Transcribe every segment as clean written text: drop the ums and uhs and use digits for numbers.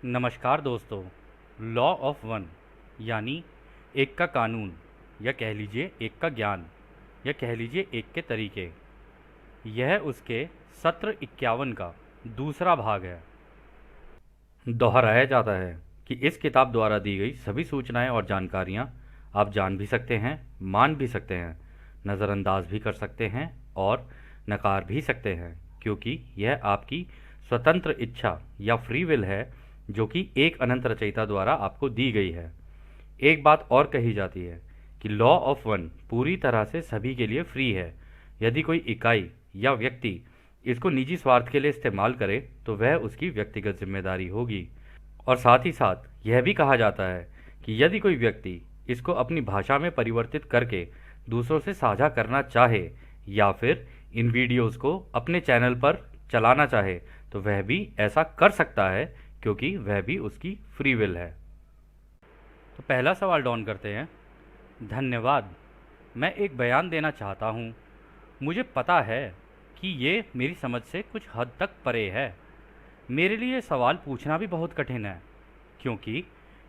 नमस्कार दोस्तों। Law of one यानी एक का कानून, या कह लीजिए एक का ज्ञान, या कह लीजिए एक के तरीके, यह उसके सत्र 51 का दूसरा भाग है। दोहराया जाता है कि इस किताब द्वारा दी गई सभी सूचनाएं और जानकारियां आप जान भी सकते हैं, मान भी सकते हैं, नज़रअंदाज भी कर सकते हैं और नकार भी सकते हैं, क्योंकि यह आपकी स्वतंत्र इच्छा या फ्री विल है, जो कि एक अनंत रचयिता द्वारा आपको दी गई है। एक बात और कही जाती है कि लॉ ऑफ वन पूरी तरह से सभी के लिए फ्री है। यदि कोई इकाई या व्यक्ति इसको निजी स्वार्थ के लिए इस्तेमाल करे तो वह उसकी व्यक्तिगत जिम्मेदारी होगी। और साथ ही साथ यह भी कहा जाता है कि यदि कोई व्यक्ति इसको अपनी भाषा में परिवर्तित करके दूसरों से साझा करना चाहे या फिर इन वीडियोस को अपने चैनल पर चलाना चाहे तो वह भी ऐसा कर सकता है, क्योंकि वह भी उसकी फ्री विल है। तो पहला सवाल डॉन करते हैं। धन्यवाद। मैं एक बयान देना चाहता हूँ। मुझे पता है कि ये मेरी समझ से कुछ हद तक परे है। मेरे लिए सवाल पूछना भी बहुत कठिन है, क्योंकि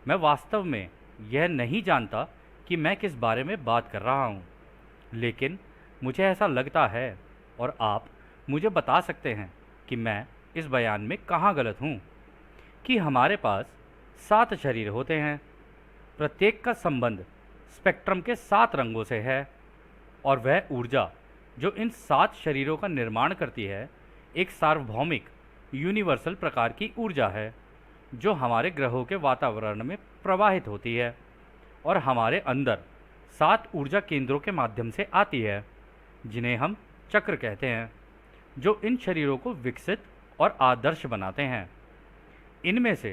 मैं वास्तव में यह नहीं जानता कि मैं किस बारे में बात कर रहा हूँ। लेकिन मुझे ऐसा लगता है, और आप मुझे बता सकते हैं कि मैं इस बयान में कहाँ गलत हूँ, कि हमारे पास 7 शरीर होते हैं। प्रत्येक का संबंध स्पेक्ट्रम के 7 रंगों से है, और वह ऊर्जा जो इन 7 शरीरों का निर्माण करती है एक सार्वभौमिक यूनिवर्सल प्रकार की ऊर्जा है, जो हमारे ग्रहों के वातावरण में प्रवाहित होती है और हमारे अंदर 7 ऊर्जा केंद्रों के माध्यम से आती है, जिन्हें हम चक्र कहते हैं, जो इन शरीरों को विकसित और आदर्श बनाते हैं। इनमें से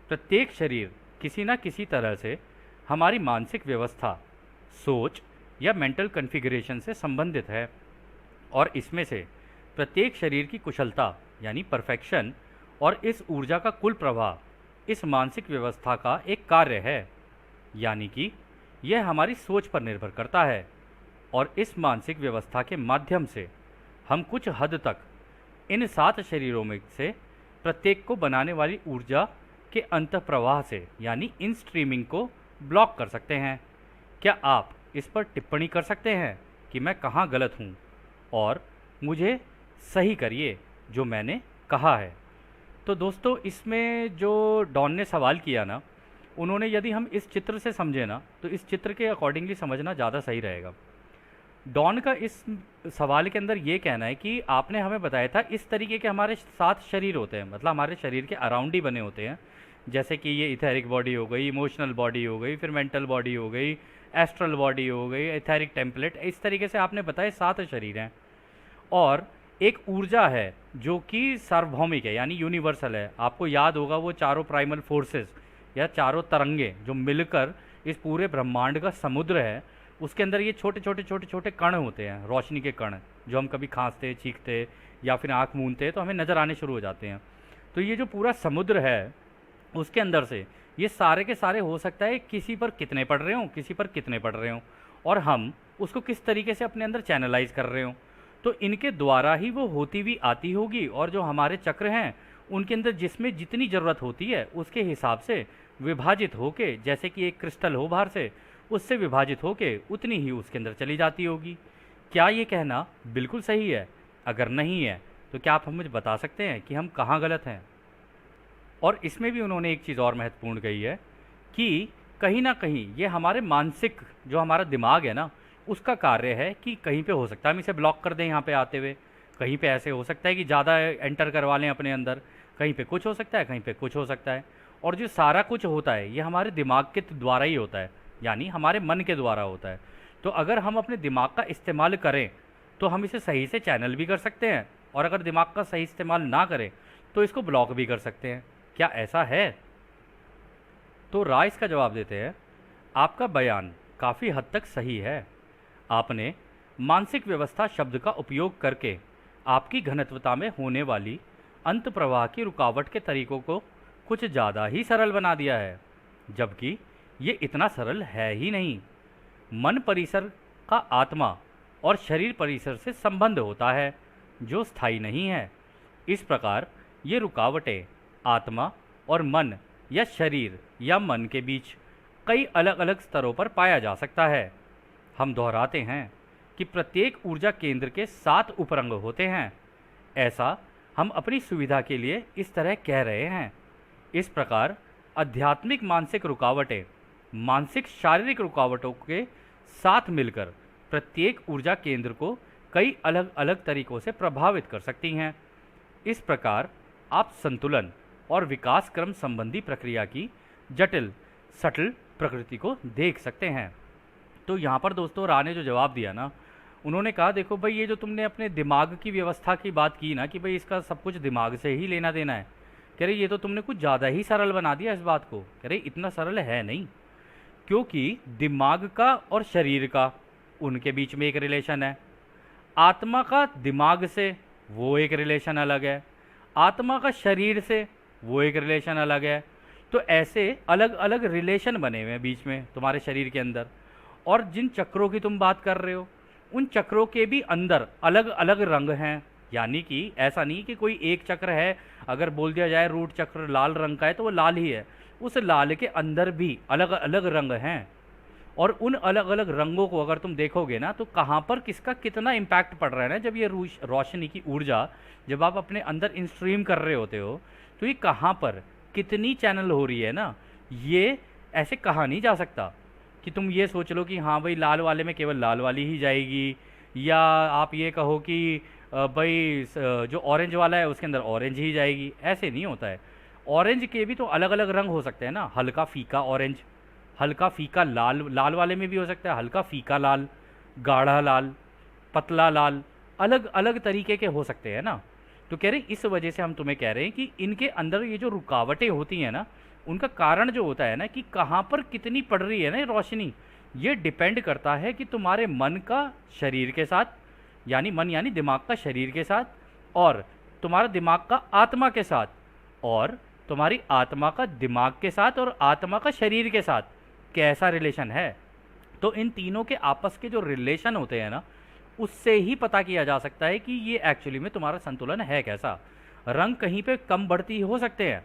प्रत्येक शरीर किसी न किसी तरह से हमारी मानसिक व्यवस्था, सोच या मेंटल कॉन्फ़िगरेशन से संबंधित है, और इसमें से प्रत्येक शरीर की कुशलता यानी परफेक्शन और इस ऊर्जा का कुल प्रवाह इस मानसिक व्यवस्था का एक कार्य है, यानी कि यह हमारी सोच पर निर्भर करता है। और इस मानसिक व्यवस्था के माध्यम से हम कुछ हद तक इन 7 शरीरों में से प्रत्येक को बनाने वाली ऊर्जा के अंतःप्रवाह से यानी इन स्ट्रीमिंग को ब्लॉक कर सकते हैं। क्या आप इस पर टिप्पणी कर सकते हैं कि मैं कहाँ गलत हूँ, और मुझे सही करिए जो मैंने कहा है। तो दोस्तों, इसमें जो डॉन ने सवाल किया ना, उन्होंने, यदि हम इस चित्र से समझे ना, तो इस चित्र के अकॉर्डिंगली समझना ज़्यादा सही रहेगा। डॉन का इस सवाल के अंदर ये कहना है कि आपने हमें बताया था इस तरीके के हमारे 7 शरीर होते हैं, मतलब हमारे शरीर के अराउंड ही बने होते हैं, जैसे कि ये इथेरिक बॉडी हो गई, इमोशनल बॉडी हो गई, फिर मेंटल बॉडी हो गई, एस्ट्रल बॉडी हो गई, एथेरिक टेम्पलेट, इस तरीके से आपने बताया 7 शरीर हैं। और एक ऊर्जा है जो कि सार्वभौमिक है यानी यूनिवर्सल है। आपको याद होगा वो चारों प्राइमल फोर्सेस या चारों तरंगे जो मिलकर इस पूरे ब्रह्मांड का समुद्र है, उसके अंदर ये छोटे छोटे छोटे छोटे कण होते हैं, रोशनी के कण, जो हम कभी खांसते, चीखते या फिर आँख मूंदते तो हमें नज़र आने शुरू हो जाते हैं। तो ये जो पूरा समुद्र है, उसके अंदर से ये सारे के सारे हो सकता है किसी पर कितने पड़ रहे हों, किसी पर कितने पड़ रहे हों, और हम उसको किस तरीके से अपने अंदर चैनलाइज कर रहे हों। तो इनके द्वारा ही वो होती हुई आती होगी, और जो हमारे चक्र हैं उनके अंदर जिसमें जितनी ज़रूरत होती है उसके हिसाब से विभाजित होके, जैसे कि एक क्रिस्टल हो बाहर से, उससे विभाजित होके उतनी ही उसके अंदर चली जाती होगी। क्या ये कहना बिल्कुल सही है? अगर नहीं है तो क्या आप हमें मुझे बता सकते हैं कि हम कहाँ गलत हैं? और इसमें भी उन्होंने एक चीज़ और महत्वपूर्ण कही है कि कहीं ना कहीं ये हमारे मानसिक, जो हमारा दिमाग है ना, उसका कार्य है कि कहीं पे हो सकता है हम इसे ब्लॉक कर दें यहाँ पे आते हुए, कहीं पे ऐसे हो सकता है कि ज़्यादा एंटर करवा लें अपने अंदर, कहीं पे कुछ हो सकता है, कहीं पे कुछ हो सकता है। और जो सारा कुछ होता है ये हमारे दिमाग के द्वारा ही होता है, यानी हमारे मन के द्वारा होता है। तो अगर हम अपने दिमाग का इस्तेमाल करें तो हम इसे सही से चैनल भी कर सकते हैं, और अगर दिमाग का सही इस्तेमाल ना करें तो इसको ब्लॉक भी कर सकते हैं। क्या ऐसा है? तो राय इसका जवाब देते हैं, आपका बयान काफ़ी हद तक सही है। आपने मानसिक व्यवस्था शब्द का उपयोग करके आपकी घनत्वता में होने वाली अंत प्रवाह की रुकावट के तरीकों को कुछ ज़्यादा ही सरल बना दिया है, जबकि ये इतना सरल है ही नहीं। मन परिसर का आत्मा और शरीर परिसर से संबंध होता है, जो स्थायी नहीं है। इस प्रकार ये रुकावटें आत्मा और मन या शरीर या मन के बीच कई अलग अलग स्तरों पर पाया जा सकता है। हम दोहराते हैं कि प्रत्येक ऊर्जा केंद्र के 7 उपरंग होते हैं। ऐसा हम अपनी सुविधा के लिए इस तरह कह रहे हैं। इस प्रकार आध्यात्मिक मानसिक रुकावटें मानसिक शारीरिक रुकावटों के साथ मिलकर प्रत्येक ऊर्जा केंद्र को कई अलग अलग तरीकों से प्रभावित कर सकती हैं। इस प्रकार आप संतुलन और विकास क्रम संबंधी प्रक्रिया की जटिल सटल प्रकृति को देख सकते हैं। तो यहाँ पर दोस्तों रा ने जो जवाब दिया ना, उन्होंने कहा देखो भाई, ये जो तुमने अपने दिमाग की व्यवस्था की बात की ना कि भाई इसका सब कुछ दिमाग से ही लेना देना है, कह रहे ये तो तुमने कुछ ज़्यादा ही सरल बना दिया इस बात को। कह रहे इतना सरल है नहीं, क्योंकि दिमाग का और शरीर का उनके बीच में एक रिलेशन है, आत्मा का दिमाग से वो एक रिलेशन अलग है, आत्मा का शरीर से वो एक रिलेशन अलग है। तो ऐसे अलग अलग रिलेशन बने हुए हैं बीच में तुम्हारे शरीर के अंदर। और जिन चक्रों की तुम बात कर रहे हो, उन चक्रों के भी अंदर अलग अलग रंग हैं। यानी कि ऐसा नहीं कि कोई एक चक्र है, अगर बोल दिया जाए रूट चक्र लाल रंग का है तो वो लाल ही है, उस लाल के अंदर भी अलग अलग रंग हैं। और उन अलग अलग रंगों को अगर तुम देखोगे ना, तो कहाँ पर किसका कितना इम्पैक्ट पड़ रहा है ना, जब ये रोशनी की ऊर्जा जब आप अपने अंदर इंस्ट्रीम कर रहे होते हो, तो ये कहाँ पर कितनी चैनल हो रही है ना, ये ऐसे कहा नहीं जा सकता कि तुम ये सोच लो कि हाँ भाई लाल वाले में केवल लाल वाली ही जाएगी, या आप ये कहो कि भाई जो ऑरेंज वाला है उसके अंदर ऑरेंज ही जाएगी। ऐसे नहीं होता है। ऑरेंज के भी तो अलग अलग रंग हो सकते हैं ना, हल्का फीका ऑरेंज, हल्का फीका लाल, लाल वाले में भी हो सकता है हल्का फीका लाल, गाढ़ा लाल, पतला लाल, अलग अलग तरीके के हो सकते हैं ना। तो कह रहे इस वजह से हम तुम्हें कह रहे हैं कि इनके अंदर ये जो रुकावटें होती हैं ना, उनका कारण जो होता है ना कि कहाँ पर कितनी पड़ रही है ना रोशनी, ये डिपेंड करता है कि तुम्हारे मन का शरीर के साथ, यानी मन यानी दिमाग का शरीर के साथ, और तुम्हारा दिमाग का आत्मा के साथ, और तुम्हारी आत्मा का दिमाग के साथ, और आत्मा का शरीर के साथ कैसा रिलेशन है। तो इन तीनों के आपस के जो रिलेशन होते हैं ना, उससे ही पता किया जा सकता है कि ये एक्चुअली में तुम्हारा संतुलन है कैसा। रंग कहीं पे कम बढ़ती हो सकते हैं,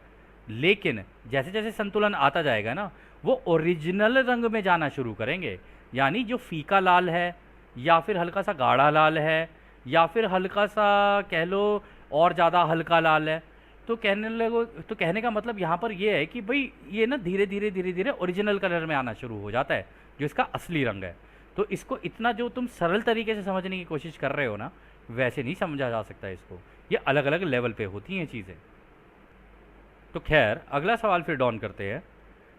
लेकिन जैसे जैसे संतुलन आता जाएगा ना, वो ओरिजिनल रंग में जाना शुरू करेंगे। यानी जो फीका लाल है, या फिर हल्का सा गाढ़ा लाल है, या फिर हल्का सा कह लो और ज़्यादा हल्का लाल है, तो कहने लगो, तो कहने का मतलब यहाँ पर ये है कि भाई ये ना धीरे धीरे धीरे धीरे ओरिजिनल कलर में आना शुरू हो जाता है, जो इसका असली रंग है। तो इसको इतना जो तुम सरल तरीके से समझने की कोशिश कर रहे हो ना, वैसे नहीं समझा जा सकता इसको। ये अलग अलग लेवल पे होती हैं चीज़ें। तो खैर अगला सवाल फिर डॉन करते हैं।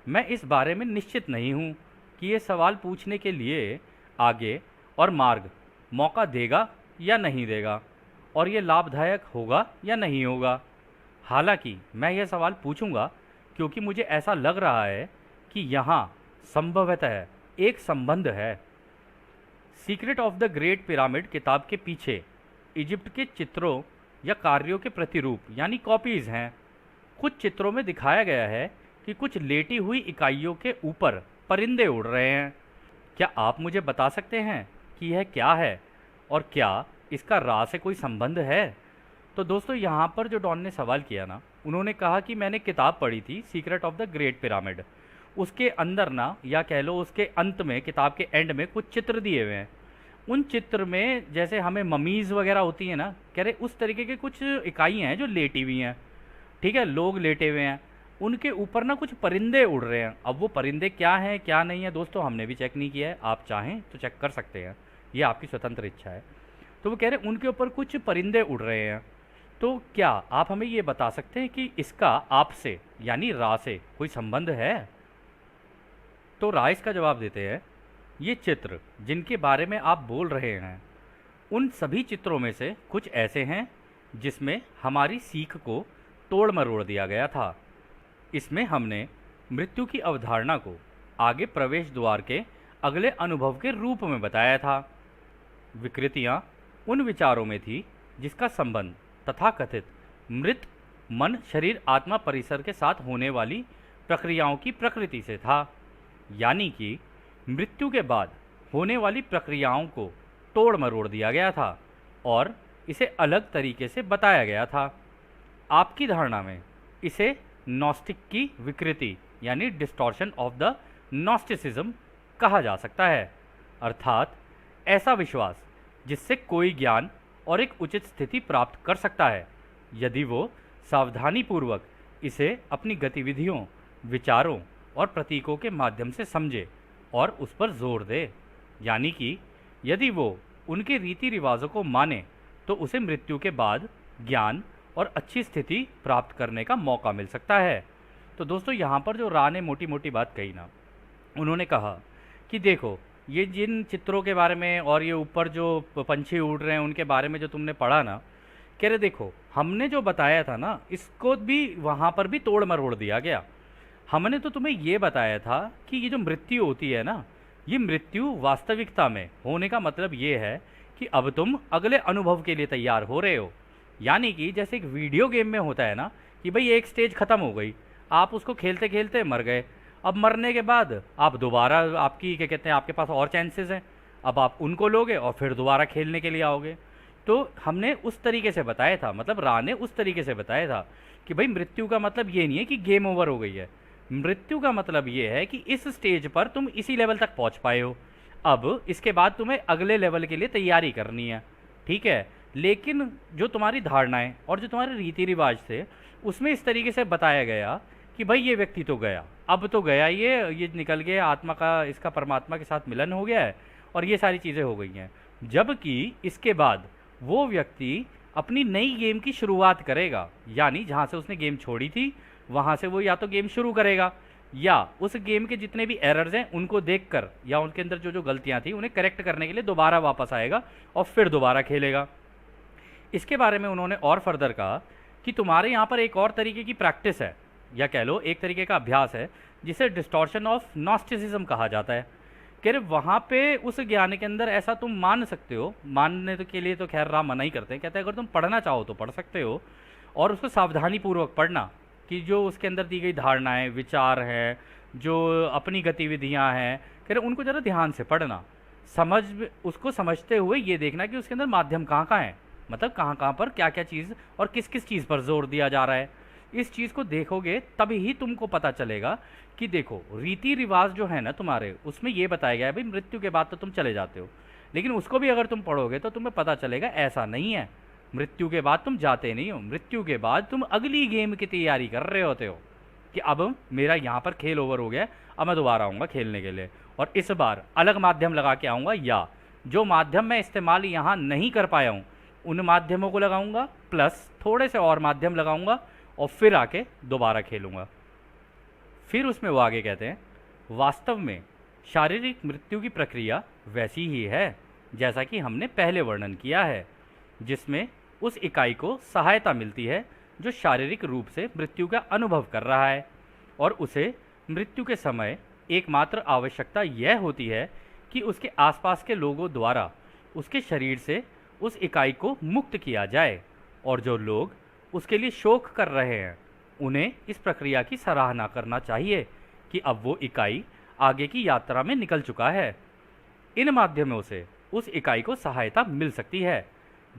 मैं इस बारे में निश्चित नहीं हूँ कि ये सवाल पूछने के लिए आगे और मार्ग मौका देगा या नहीं देगा, और ये लाभदायक होगा या नहीं होगा। हालांकि मैं यह सवाल पूछूंगा क्योंकि मुझे ऐसा लग रहा है कि यहाँ संभवतः एक संबंध है। Secret of the great pyramid किताब के पीछे इजिप्ट के चित्रों या कार्यों के प्रतिरूप यानी कॉपीज़ हैं। कुछ चित्रों में दिखाया गया है कि कुछ लेटी हुई इकाइयों के ऊपर परिंदे उड़ रहे हैं। क्या आप मुझे बता सकते हैं कि यह क्या है, और क्या इसका रा से कोई संबंध है? तो दोस्तों यहाँ पर जो डॉन ने सवाल किया ना, उन्होंने कहा कि मैंने किताब पढ़ी थी secret of the great pyramid, उसके अंदर ना, या कह लो उसके अंत में, किताब के एंड में कुछ चित्र दिए हुए हैं। उन चित्र में जैसे हमें ममीज़ वगैरह होती है ना, कह रहे उस तरीके के कुछ इकाइयाँ हैं जो लेटी हुई हैं, ठीक है, लोग लेटे हुए हैं, उनके ऊपर ना कुछ परिंदे उड़ रहे हैं। अब वो परिंदे क्या हैं क्या नहीं है दोस्तों, हमने भी चेक नहीं किया है, आप चाहें तो चेक कर सकते हैं, ये आपकी स्वतंत्र इच्छा है। तो वो कह रहे उनके ऊपर कुछ परिंदे उड़ रहे हैं। तो क्या आप हमें ये बता सकते हैं कि इसका आपसे यानी रा से कोई संबंध है? तो रा इसका जवाब देते हैं, ये चित्र जिनके बारे में आप बोल रहे हैं, उन सभी चित्रों में से कुछ ऐसे हैं जिसमें हमारी सीख को तोड़ मरोड़ दिया गया था। इसमें हमने मृत्यु की अवधारणा को आगे प्रवेश द्वार के अगले अनुभव के रूप में बताया था। विकृतियाँ उन विचारों में थी जिसका संबंध तथाकथित मृत मन शरीर आत्मा परिसर के साथ होने वाली प्रक्रियाओं की प्रकृति से था। यानी कि मृत्यु के बाद होने वाली प्रक्रियाओं को तोड़ मरोड़ दिया गया था और इसे अलग तरीके से बताया गया था। आपकी धारणा में इसे नॉस्टिक की विकृति यानी डिस्टॉर्शन ऑफ द नॉस्टिसिज्म कहा जा सकता है, अर्थात ऐसा विश्वास जिससे कोई ज्ञान और एक उचित स्थिति प्राप्त कर सकता है यदि वो सावधानीपूर्वक इसे अपनी गतिविधियों, विचारों और प्रतीकों के माध्यम से समझे और उस पर जोर दे। यानी कि यदि वो उनके रीति रिवाजों को माने तो उसे मृत्यु के बाद ज्ञान और अच्छी स्थिति प्राप्त करने का मौका मिल सकता है। तो दोस्तों यहाँ पर जो रा ने मोटी मोटी बात कही ना, उन्होंने कहा कि देखो ये जिन चित्रों के बारे में और ये ऊपर जो पंछी उड़ रहे हैं उनके बारे में जो तुमने पढ़ा ना, कह रहे देखो हमने जो बताया था ना इसको भी वहाँ पर भी तोड़ मरोड़ दिया गया। हमने तो तुम्हें ये बताया था कि ये जो मृत्यु होती है ना, ये मृत्यु वास्तविकता में होने का मतलब ये है कि अब तुम अगले अनुभव के लिए तैयार हो रहे हो। यानी कि जैसे एक वीडियो गेम में होता है ना कि भाई एक स्टेज ख़त्म हो गई, आप उसको खेलते खेलते मर गए, अब मरने के बाद आप दोबारा आपकी क्या कहते हैं आपके पास और चांसेस हैं, अब आप उनको लोगे और फिर दोबारा खेलने के लिए आओगे। तो हमने उस तरीके से बताया था, मतलब रा ने उस तरीके से बताया था कि भाई मृत्यु का मतलब ये नहीं है कि गेम ओवर हो गई है। मृत्यु का मतलब ये है कि इस स्टेज पर तुम इसी लेवल तक पहुंच पाए हो, अब इसके बाद तुम्हें अगले लेवल के लिए तैयारी करनी है, ठीक है। लेकिन जो तुम्हारी धारणाएं और जो तुम्हारे रीति रिवाज थे उसमें इस तरीके से बताया गया कि भाई ये व्यक्ति तो गया, अब तो गया, ये निकल गया, आत्मा का इसका परमात्मा के साथ मिलन हो गया है और ये सारी चीज़ें हो गई हैं। जबकि इसके बाद वो व्यक्ति अपनी नई गेम की शुरुआत करेगा, यानी जहाँ से उसने गेम छोड़ी थी वहाँ से वो या तो गेम शुरू करेगा या उस गेम के जितने भी एरर्स हैं उनको देखकर या उनके अंदर जो जो गलतियाँ थी उन्हें करेक्ट करने के लिए दोबारा वापस आएगा और फिर दोबारा खेलेगा। इसके बारे में उन्होंने और फर्दर कहा कि तुम्हारे यहाँ पर एक और तरीके की प्रैक्टिस है या कह लो एक तरीके का अभ्यास है जिसे डिस्टॉर्शन ऑफ नॉस्टिसिज्म कहा जाता है। कह रहे वहाँ पे उस ज्ञान के अंदर ऐसा तुम मान सकते हो, मानने के लिए तो खैर राम मना ही करते हैं, कहते हैं अगर तुम पढ़ना चाहो तो पढ़ सकते हो और उसको सावधानीपूर्वक पढ़ना कि जो उसके अंदर दी गई धारणाएं, विचार हैं, जो अपनी गतिविधियां हैं, कह रहे उनको ज़रा ध्यान से पढ़ना, उसको समझते हुए ये देखना कि उसके अंदर माध्यम कहाँ कहाँ है, मतलब कहाँ कहाँ पर क्या क्या चीज़ और किस किस चीज़ पर जोर दिया जा रहा है। इस चीज़ को देखोगे तभी ही तुमको पता चलेगा कि देखो रीति रिवाज जो है ना तुम्हारे उसमें ये बताया गया है भाई मृत्यु के बाद तो तुम चले जाते हो, लेकिन उसको भी अगर तुम पढ़ोगे तो तुम्हें पता चलेगा ऐसा नहीं है, मृत्यु के बाद तुम जाते नहीं हो, मृत्यु के बाद तुम अगली गेम की तैयारी कर रहे होते हो कि अब मेरा यहाँ पर खेल ओवर हो गया, अब मैं दोबारा आऊँगा खेलने के लिए और इस बार अलग माध्यम लगा के आऊँगा या जो माध्यम मैं इस्तेमाल यहाँ नहीं कर पाया हूँ उन माध्यमों को लगाऊंगा प्लस थोड़े से और माध्यम लगाऊंगा और फिर आके दोबारा खेलूंगा। फिर उसमें वो आगे कहते हैं वास्तव में शारीरिक मृत्यु की प्रक्रिया वैसी ही है जैसा कि हमने पहले वर्णन किया है, जिसमें उस इकाई को सहायता मिलती है जो शारीरिक रूप से मृत्यु का अनुभव कर रहा है और उसे मृत्यु के समय एकमात्र आवश्यकता यह होती है कि उसके आसपास के लोगों द्वारा उसके शरीर से उस इकाई को मुक्त किया जाए और जो लोग उसके लिए शोक कर रहे हैं उन्हें इस प्रक्रिया की सराहना करना चाहिए कि अब वो इकाई आगे की यात्रा में निकल चुका है। इन माध्यमों से उस इकाई को सहायता मिल सकती है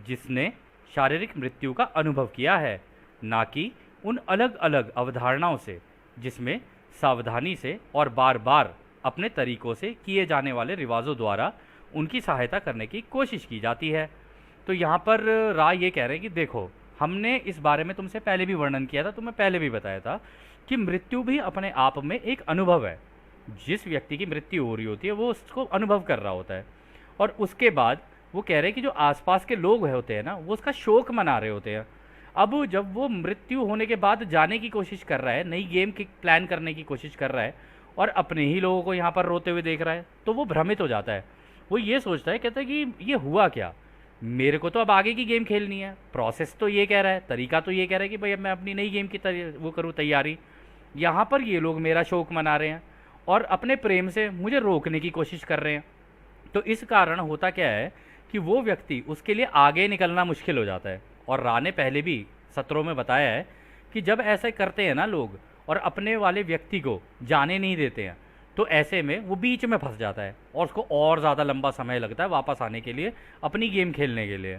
जिसने शारीरिक मृत्यु का अनुभव किया है, ना कि उन अलग अलग अवधारणाओं से जिसमें सावधानी से और बार बार अपने तरीकों से किए जाने वाले रिवाजों द्वारा उनकी सहायता करने की कोशिश की जाती है। तो यहाँ पर राय ये कह रहे हैं कि देखो हमने इस बारे में तुमसे पहले भी वर्णन किया था, तुम्हें पहले भी बताया था कि मृत्यु भी अपने आप में एक अनुभव है। जिस व्यक्ति की मृत्यु हो रही होती है वो उसको अनुभव कर रहा होता है और उसके बाद वो कह रहे हैं कि जो आसपास के लोग होते हैं ना वो उसका शोक मना रहे होते हैं। अब जब वो मृत्यु होने के बाद जाने की कोशिश कर रहा है, नई गेम की प्लान करने की कोशिश कर रहा है और अपने ही लोगों को यहाँ पर रोते हुए देख रहा है तो वो भ्रमित हो जाता है। वो ये सोचता है, कहता है कि ये हुआ क्या, मेरे को तो अब आगे की गेम खेलनी है, प्रोसेस तो ये कह रहा है, तरीका तो ये कह रहा है कि भाई अब मैं अपनी नई गेम की वो करूँ तैयारी, यहाँ पर ये लोग मेरा शौक मना रहे हैं और अपने प्रेम से मुझे रोकने की कोशिश कर रहे हैं। तो इस कारण होता क्या है कि वो व्यक्ति उसके लिए आगे निकलना मुश्किल हो जाता है। और रा ने पहले भी सत्रों में बताया है कि जब ऐसे करते हैं ना लोग और अपने वाले व्यक्ति को जाने नहीं देते हैं तो ऐसे में वो बीच में फंस जाता है और उसको और ज़्यादा लंबा समय लगता है वापस आने के लिए, अपनी गेम खेलने के लिए।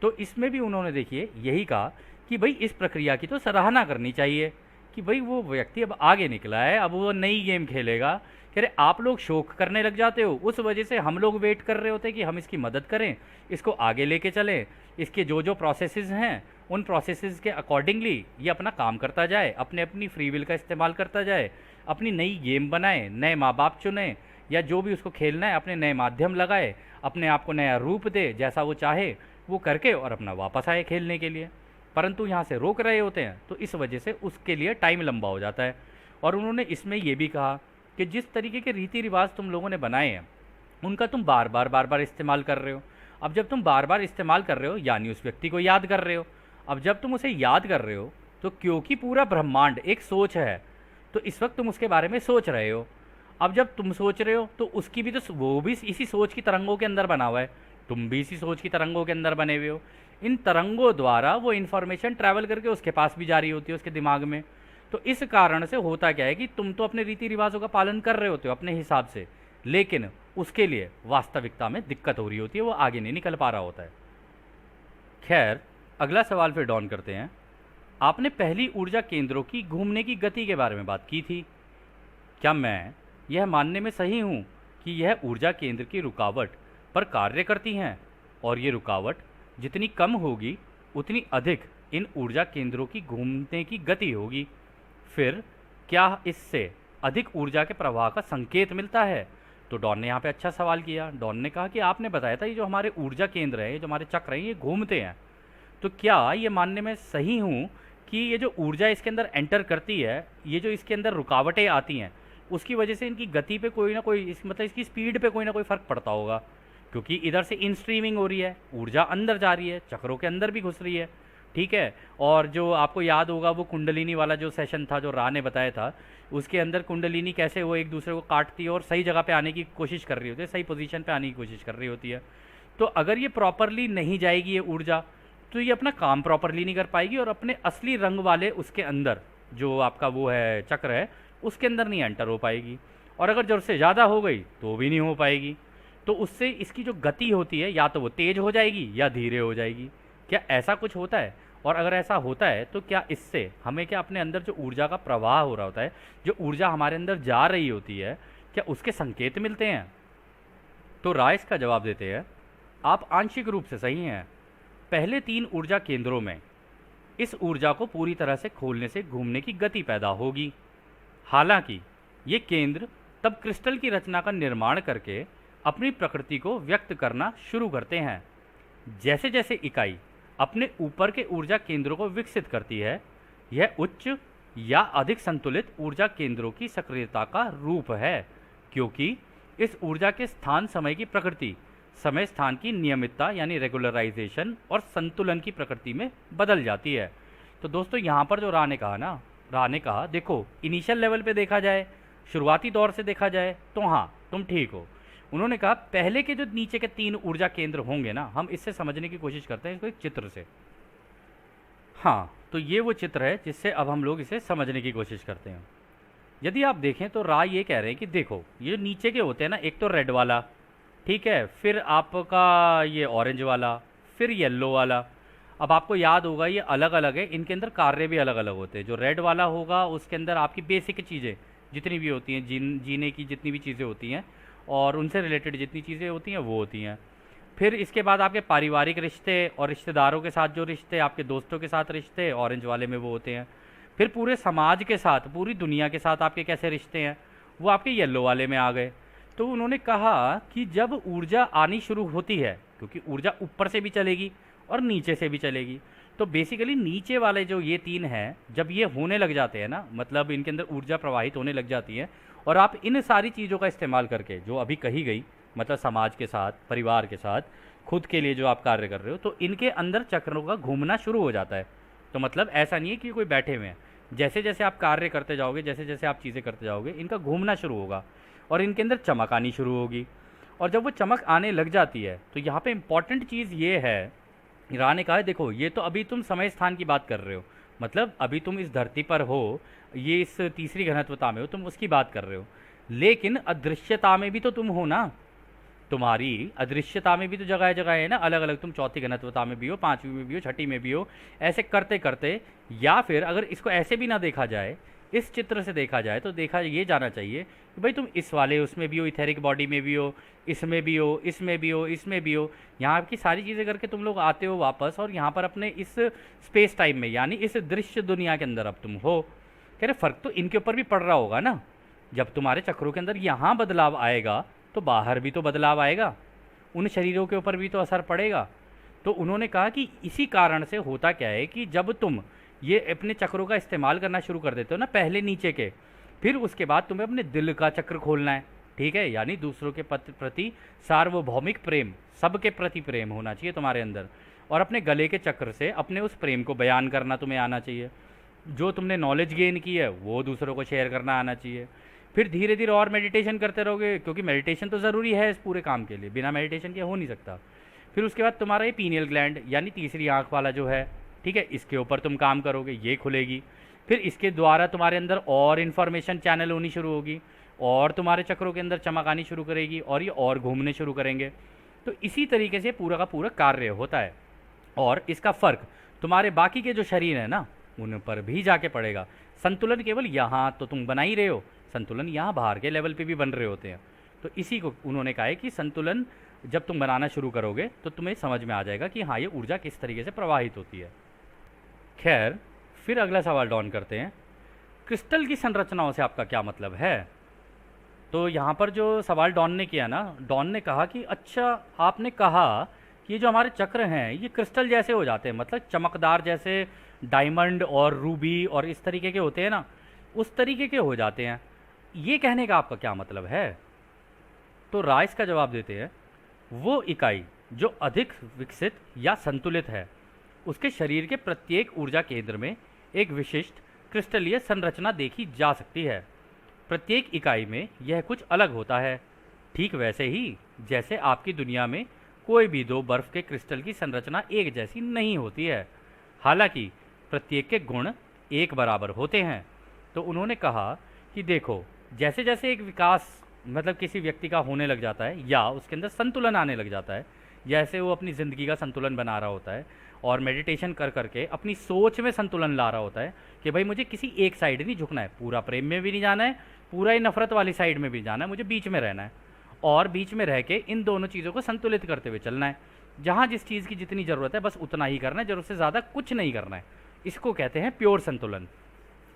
तो इसमें भी उन्होंने देखिए यही कहा कि भाई इस प्रक्रिया की तो सराहना करनी चाहिए कि भाई वो व्यक्ति अब आगे निकला है, अब वो नई गेम खेलेगा। कह रहे आप लोग शोक करने लग जाते हो, उस वजह से हम लोग वेट कर रहे होते हैं कि हम इसकी मदद करें, इसको आगे लेके चलें, इसके जो जो प्रोसेसेस हैं उन प्रोसेसेस के अकॉर्डिंगली ये अपना काम करता जाए, अपने अपनी फ्री विल का इस्तेमाल करता जाए, अपनी नई गेम बनाए, नए माँ बाप चुने, या जो भी उसको खेलना है अपने नए माध्यम लगाए, अपने आप को नया रूप दे, जैसा वो चाहे वो करके और अपना वापस आए खेलने के लिए। परंतु यहाँ से रोक रहे होते हैं, तो इस वजह से उसके लिए टाइम लंबा हो जाता है। और उन्होंने इसमें यह भी कहा कि जिस तरीके के रीति रिवाज तुम लोगों ने बनाए हैं उनका तुम बार बार इस्तेमाल कर रहे हो। अब जब तुम बार बार इस्तेमाल कर रहे हो यानी उस व्यक्ति को याद कर रहे हो। अब जब तुम उसे याद कर रहे हो तो क्योंकि पूरा ब्रह्मांड एक सोच है, तो इस वक्त तुम उसके बारे में सोच रहे हो। अब जब तुम सोच रहे हो तो उसकी भी तो वो भी इसी सोच की तरंगों के अंदर बना हुआ है, तुम भी इसी सोच की तरंगों के अंदर बने हुए हो। इन तरंगों द्वारा वो इन्फॉर्मेशन ट्रैवल करके उसके पास भी जारी होती है, उसके दिमाग में। तो इस कारण से होता क्या है कि तुम तो अपने रीति रिवाजों का पालन कर रहे होते हो अपने हिसाब से, लेकिन उसके लिए वास्तविकता में दिक्कत हो रही होती है, वो आगे नहीं निकल पा रहा होता है। खैर, अगला सवाल फिर डॉन करते हैं। आपने पहली ऊर्जा केंद्रों की घूमने की गति के बारे में बात की थी। क्या मैं यह मानने में सही हूँ कि यह ऊर्जा केंद्र की रुकावट पर कार्य करती हैं, और ये रुकावट जितनी कम होगी उतनी अधिक इन ऊर्जा केंद्रों की घूमने की गति होगी? फिर क्या इससे अधिक ऊर्जा के प्रवाह का संकेत मिलता है? तो डॉन ने यहाँ पे अच्छा सवाल किया। डॉन ने कहा कि आपने बताया था ये जो हमारे ऊर्जा केंद्र है, ये जो हमारे चक्र हैं, ये घूमते हैं, तो क्या ये मानने में सही हूँ कि ये जो ऊर्जा इसके अंदर एंटर करती है, ये जो इसके अंदर रुकावटें आती हैं, उसकी वजह से इनकी गति पे कोई ना कोई मतलब इसकी स्पीड पे कोई ना कोई फ़र्क पड़ता होगा? क्योंकि इधर से इन स्ट्रीमिंग हो रही है, ऊर्जा अंदर जा रही है, चक्रों के अंदर भी घुस रही है, ठीक है। और जो आपको याद होगा वो कुंडलिनी वाला जो सेशन था जो रा ने बताया था, उसके अंदर कुंडलिनी कैसे वो एक दूसरे को काटती है और सही जगह पे आने की कोशिश कर रही होती है, सही पोजीशन पे आने की कोशिश कर रही होती है। तो अगर ये प्रॉपरली नहीं जाएगी ये ऊर्जा, तो ये अपना काम प्रॉपरली नहीं कर पाएगी और अपने असली रंग वाले उसके अंदर जो आपका वो है चक्र है उसके अंदर नहीं एंटर हो पाएगी। और अगर ज़रूरत से ज़्यादा हो गई तो भी नहीं हो पाएगी। तो उससे इसकी जो गति होती है या तो वो तेज़ हो जाएगी या धीरे हो जाएगी। क्या ऐसा कुछ होता है? और अगर ऐसा होता है तो क्या इससे हमें क्या अपने अंदर जो ऊर्जा का प्रवाह हो रहा होता है, जो ऊर्जा हमारे अंदर जा रही होती है, क्या उसके संकेत मिलते हैं? तो राय इसका जवाब देते हैं, आप आंशिक रूप से सही हैं। पहले 3 ऊर्जा केंद्रों में इस ऊर्जा को पूरी तरह से खोलने से घूमने की गति पैदा होगी। हालांकि ये केंद्र तब क्रिस्टल की रचना का निर्माण करके अपनी प्रकृति को व्यक्त करना शुरू करते हैं। जैसे जैसे इकाई अपने ऊपर के ऊर्जा केंद्रों को विकसित करती है, यह उच्च या अधिक संतुलित ऊर्जा केंद्रों की सक्रियता का रूप है, क्योंकि इस ऊर्जा के स्थान समय की प्रकृति समय स्थान की नियमितता यानी रेगुलराइजेशन और संतुलन की प्रकृति में बदल जाती है। तो दोस्तों यहाँ पर जो रा ने कहा देखो इनिशियल लेवल पे देखा जाए, शुरुआती दौर से देखा जाए तो हाँ तुम ठीक हो। उन्होंने कहा पहले के जो नीचे के 3 ऊर्जा केंद्र होंगे ना, हम इससे समझने की कोशिश करते हैं इसको एक चित्र से। हाँ, तो ये वो चित्र है जिससे अब हम लोग इसे समझने की कोशिश करते हैं। यदि आप देखें तो रा ये कह रहे हैं कि देखो ये नीचे के होते हैं ना, एक तो रेड वाला, ठीक है, फिर आपका ये ऑरेंज वाला, फिर येलो वाला। अब आपको याद होगा ये अलग अलग है, इनके अंदर कार्य भी अलग अलग होते हैं। जो रेड वाला होगा उसके अंदर आपकी बेसिक चीज़ें जितनी भी होती हैं, जीने की जितनी भी चीज़ें होती हैं और उनसे रिलेटेड जितनी चीज़ें होती हैं वो होती हैं। फिर इसके बाद आपके पारिवारिक रिश्ते और रिश्तेदारों के साथ जो रिश्ते, आपके दोस्तों के साथ रिश्ते ऑरेंज वाले में वो होते हैं। फिर पूरे समाज के साथ, पूरी दुनिया के साथ आपके कैसे रिश्ते हैं वो आपके येलो वाले में आ गए। तो उन्होंने कहा कि जब ऊर्जा आनी शुरू होती है, क्योंकि ऊर्जा ऊपर से भी चलेगी और नीचे से भी चलेगी, तो बेसिकली नीचे वाले जो ये 3 हैं जब ये होने लग जाते हैं ना, मतलब इनके अंदर ऊर्जा प्रवाहित होने लग जाती है और आप इन सारी चीज़ों का इस्तेमाल करके जो अभी कही गई, मतलब समाज के साथ, परिवार के साथ, खुद के लिए जो आप कार्य कर रहे हो, तो इनके अंदर चक्रों का घूमना शुरू हो जाता है। तो मतलब ऐसा नहीं है कि कोई बैठे हुए हैं, जैसे जैसे आप कार्य करते जाओगे, जैसे जैसे आप चीज़ें करते जाओगे, इनका घूमना शुरू होगा और इनके अंदर चमक आनी शुरू होगी। और जब वो चमक आने लग जाती है तो यहाँ पे इम्पॉर्टेंट चीज़ ये है, रा ने कहा है देखो ये तो अभी तुम समय स्थान की बात कर रहे हो, मतलब अभी तुम इस धरती पर हो, ये इस तीसरी घनत्वता में हो, तुम उसकी बात कर रहे हो, लेकिन अदृश्यता में भी तो तुम हो ना। तुम्हारी अदृश्यता में भी तो जगह जगह है ना, अलग अलग, तुम चौथी घनत्वता में भी हो, पांचवी में भी हो, छठी में भी हो, ऐसे करते करते, या फिर अगर इसको ऐसे भी ना देखा जाए, इस चित्र से देखा जाए, तो देखा ये जाना चाहिए कि भाई तुम इस वाले उसमें भी हो, इथेरिक बॉडी में भी हो, इसमें भी हो, इसमें भी हो, इसमें भी हो, यहाँ की सारी चीज़ें करके तुम लोग आते हो वापस, और यहाँ पर अपने इस स्पेस टाइम में, यानी इस दृश्य दुनिया के अंदर अब तुम हो। कह रहे फ़र्क तो इनके ऊपर भी पड़ रहा होगा ना, जब तुम्हारे चक्रों के अंदर यहाँ बदलाव आएगा तो बाहर भी तो बदलाव आएगा, उन शरीरों के ऊपर भी तो असर पड़ेगा। तो उन्होंने कहा कि इसी कारण से होता क्या है कि जब तुम ये अपने चक्रों का इस्तेमाल करना शुरू कर देते हो ना, पहले नीचे के, फिर उसके बाद तुम्हें अपने दिल का चक्र खोलना है, ठीक है, यानी दूसरों के प्रति सार्वभौमिक प्रेम, सबके प्रति प्रेम होना चाहिए तुम्हारे अंदर, और अपने गले के चक्र से अपने उस प्रेम को बयान करना तुम्हें आना चाहिए। जो तुमने नॉलेज गेन की है वो दूसरों को शेयर करना आना चाहिए। फिर धीरे धीरे और मेडिटेशन करते रहोगे, क्योंकि मेडिटेशन तो ज़रूरी है इस पूरे काम के लिए, बिना मेडिटेशन के हो नहीं सकता। फिर उसके बाद तुम्हारा ये पीनियल ग्लैंड यानी तीसरी आंख वाला जो है, ठीक है, इसके ऊपर तुम काम करोगे, ये खुलेगी, फिर इसके द्वारा तुम्हारे अंदर और इन्फॉर्मेशन चैनल होनी शुरू होगी, और तुम्हारे चक्रों के अंदर चमक आनी शुरू करेगी, और ये और घूमने शुरू करेंगे। तो इसी तरीके से पूरा का पूरा कार्य होता है, और इसका फ़र्क तुम्हारे बाकी के जो शरीर है ना उन पर भी जाके पड़ेगा। संतुलन केवल यहाँ तो तुम बना ही रहे हो, संतुलन यहाँ बाहर के लेवल पे भी बन रहे होते हैं। तो इसी को उन्होंने कहा है कि संतुलन जब तुम बनाना शुरू करोगे तो तुम्हें समझ में आ जाएगा कि हाँ, ये ऊर्जा किस तरीके से प्रवाहित होती है। खैर, फिर अगला सवाल डॉन करते हैं, क्रिस्टल की संरचनाओं से आपका क्या मतलब है। तो यहाँ पर जो सवाल डॉन ने किया ना, डॉन ने कहा कि अच्छा, आपने कहा कि ये जो हमारे चक्र हैं ये क्रिस्टल जैसे हो जाते हैं, मतलब चमकदार, जैसे डायमंड और रूबी और इस तरीके के होते हैं ना, उस तरीके के हो जाते हैं, ये कहने का आपका क्या मतलब है। तो राइस का जवाब देते हैं, वो इकाई जो अधिक विकसित या संतुलित है, उसके शरीर के प्रत्येक ऊर्जा केंद्र में एक विशिष्ट क्रिस्टलीय संरचना देखी जा सकती है। प्रत्येक इकाई में यह कुछ अलग होता है, ठीक वैसे ही जैसे आपकी दुनिया में कोई भी दो बर्फ़ के क्रिस्टल की संरचना एक जैसी नहीं होती है, हालांकि प्रत्येक के गुण एक बराबर होते हैं। तो उन्होंने कहा कि देखो, जैसे जैसे एक विकास मतलब किसी व्यक्ति का होने लग जाता है, या उसके अंदर संतुलन आने लग जाता है, जैसे वो अपनी ज़िंदगी का संतुलन बना रहा होता है और मेडिटेशन कर करके अपनी सोच में संतुलन ला रहा होता है कि भाई मुझे किसी एक साइड नहीं झुकना है, पूरा प्रेम में भी नहीं जाना है, पूरा ही नफरत वाली साइड में भी जाना है, मुझे बीच में रहना है, और बीच में रह के इन दोनों चीज़ों को संतुलित करते हुए चलना है। जहाँ जिस चीज़ की जितनी ज़रूरत है बस उतना ही करना है, ज़रूरत से ज़्यादा कुछ नहीं करना है। इसको कहते हैं प्योर संतुलन।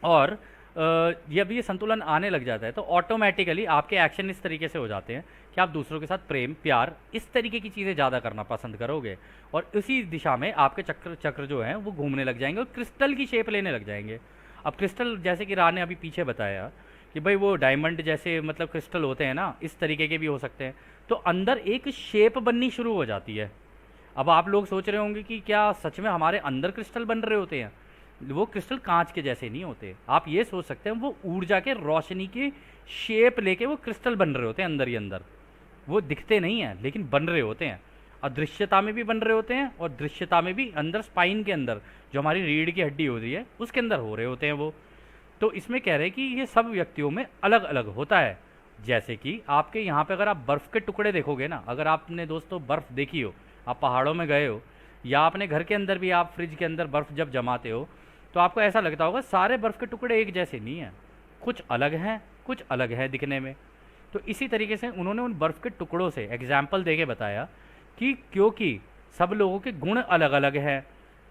और जब ये संतुलन आने लग जाता है तो ऑटोमेटिकली आपके एक्शन इस तरीके से हो जाते हैं कि आप दूसरों के साथ प्रेम, प्यार, इस तरीके की चीज़ें ज़्यादा करना पसंद करोगे, और इसी दिशा में आपके चक्र जो हैं वो घूमने लग जाएंगे और क्रिस्टल की शेप लेने लग जाएंगे। अब क्रिस्टल, जैसे कि राह ने अभी पीछे बताया कि भाई वो डायमंड जैसे मतलब क्रिस्टल होते हैं ना, इस तरीके के भी हो सकते हैं, तो अंदर एक शेप बननी शुरू हो जाती है। अब आप लोग सोच रहे होंगे कि क्या सच में हमारे अंदर क्रिस्टल बन रहे होते हैं। वो क्रिस्टल कांच के जैसे नहीं होते, आप ये सोच सकते हैं वो ऊर्जा के, रोशनी की शेप लेके वो क्रिस्टल बन रहे होते हैं अंदर ही अंदर। वो दिखते नहीं हैं लेकिन बन रहे होते हैं, अदृश्यता में भी बन रहे होते हैं और दृश्यता में भी, अंदर स्पाइन के अंदर जो हमारी रीढ़ की हड्डी होती है उसके अंदर हो रहे होते हैं वो। तो इसमें कह रहे हैं कि ये सब व्यक्तियों में अलग अलग होता है। जैसे कि आपके यहाँ पे अगर आप बर्फ़ के टुकड़े देखोगे ना, अगर आपने दोस्तों बर्फ़ देखी हो, आप पहाड़ों में गए हो, या अपने घर के अंदर भी आप फ्रिज के अंदर बर्फ़ जब जमाते हो, तो आपको ऐसा लगता होगा सारे बर्फ़ के टुकड़े एक जैसे नहीं हैं, कुछ अलग हैं, कुछ अलग है दिखने में। तो इसी तरीके से उन्होंने उन बर्फ़ के टुकड़ों से एग्जाम्पल दे के बताया कि क्योंकि सब लोगों के गुण अलग अलग हैं,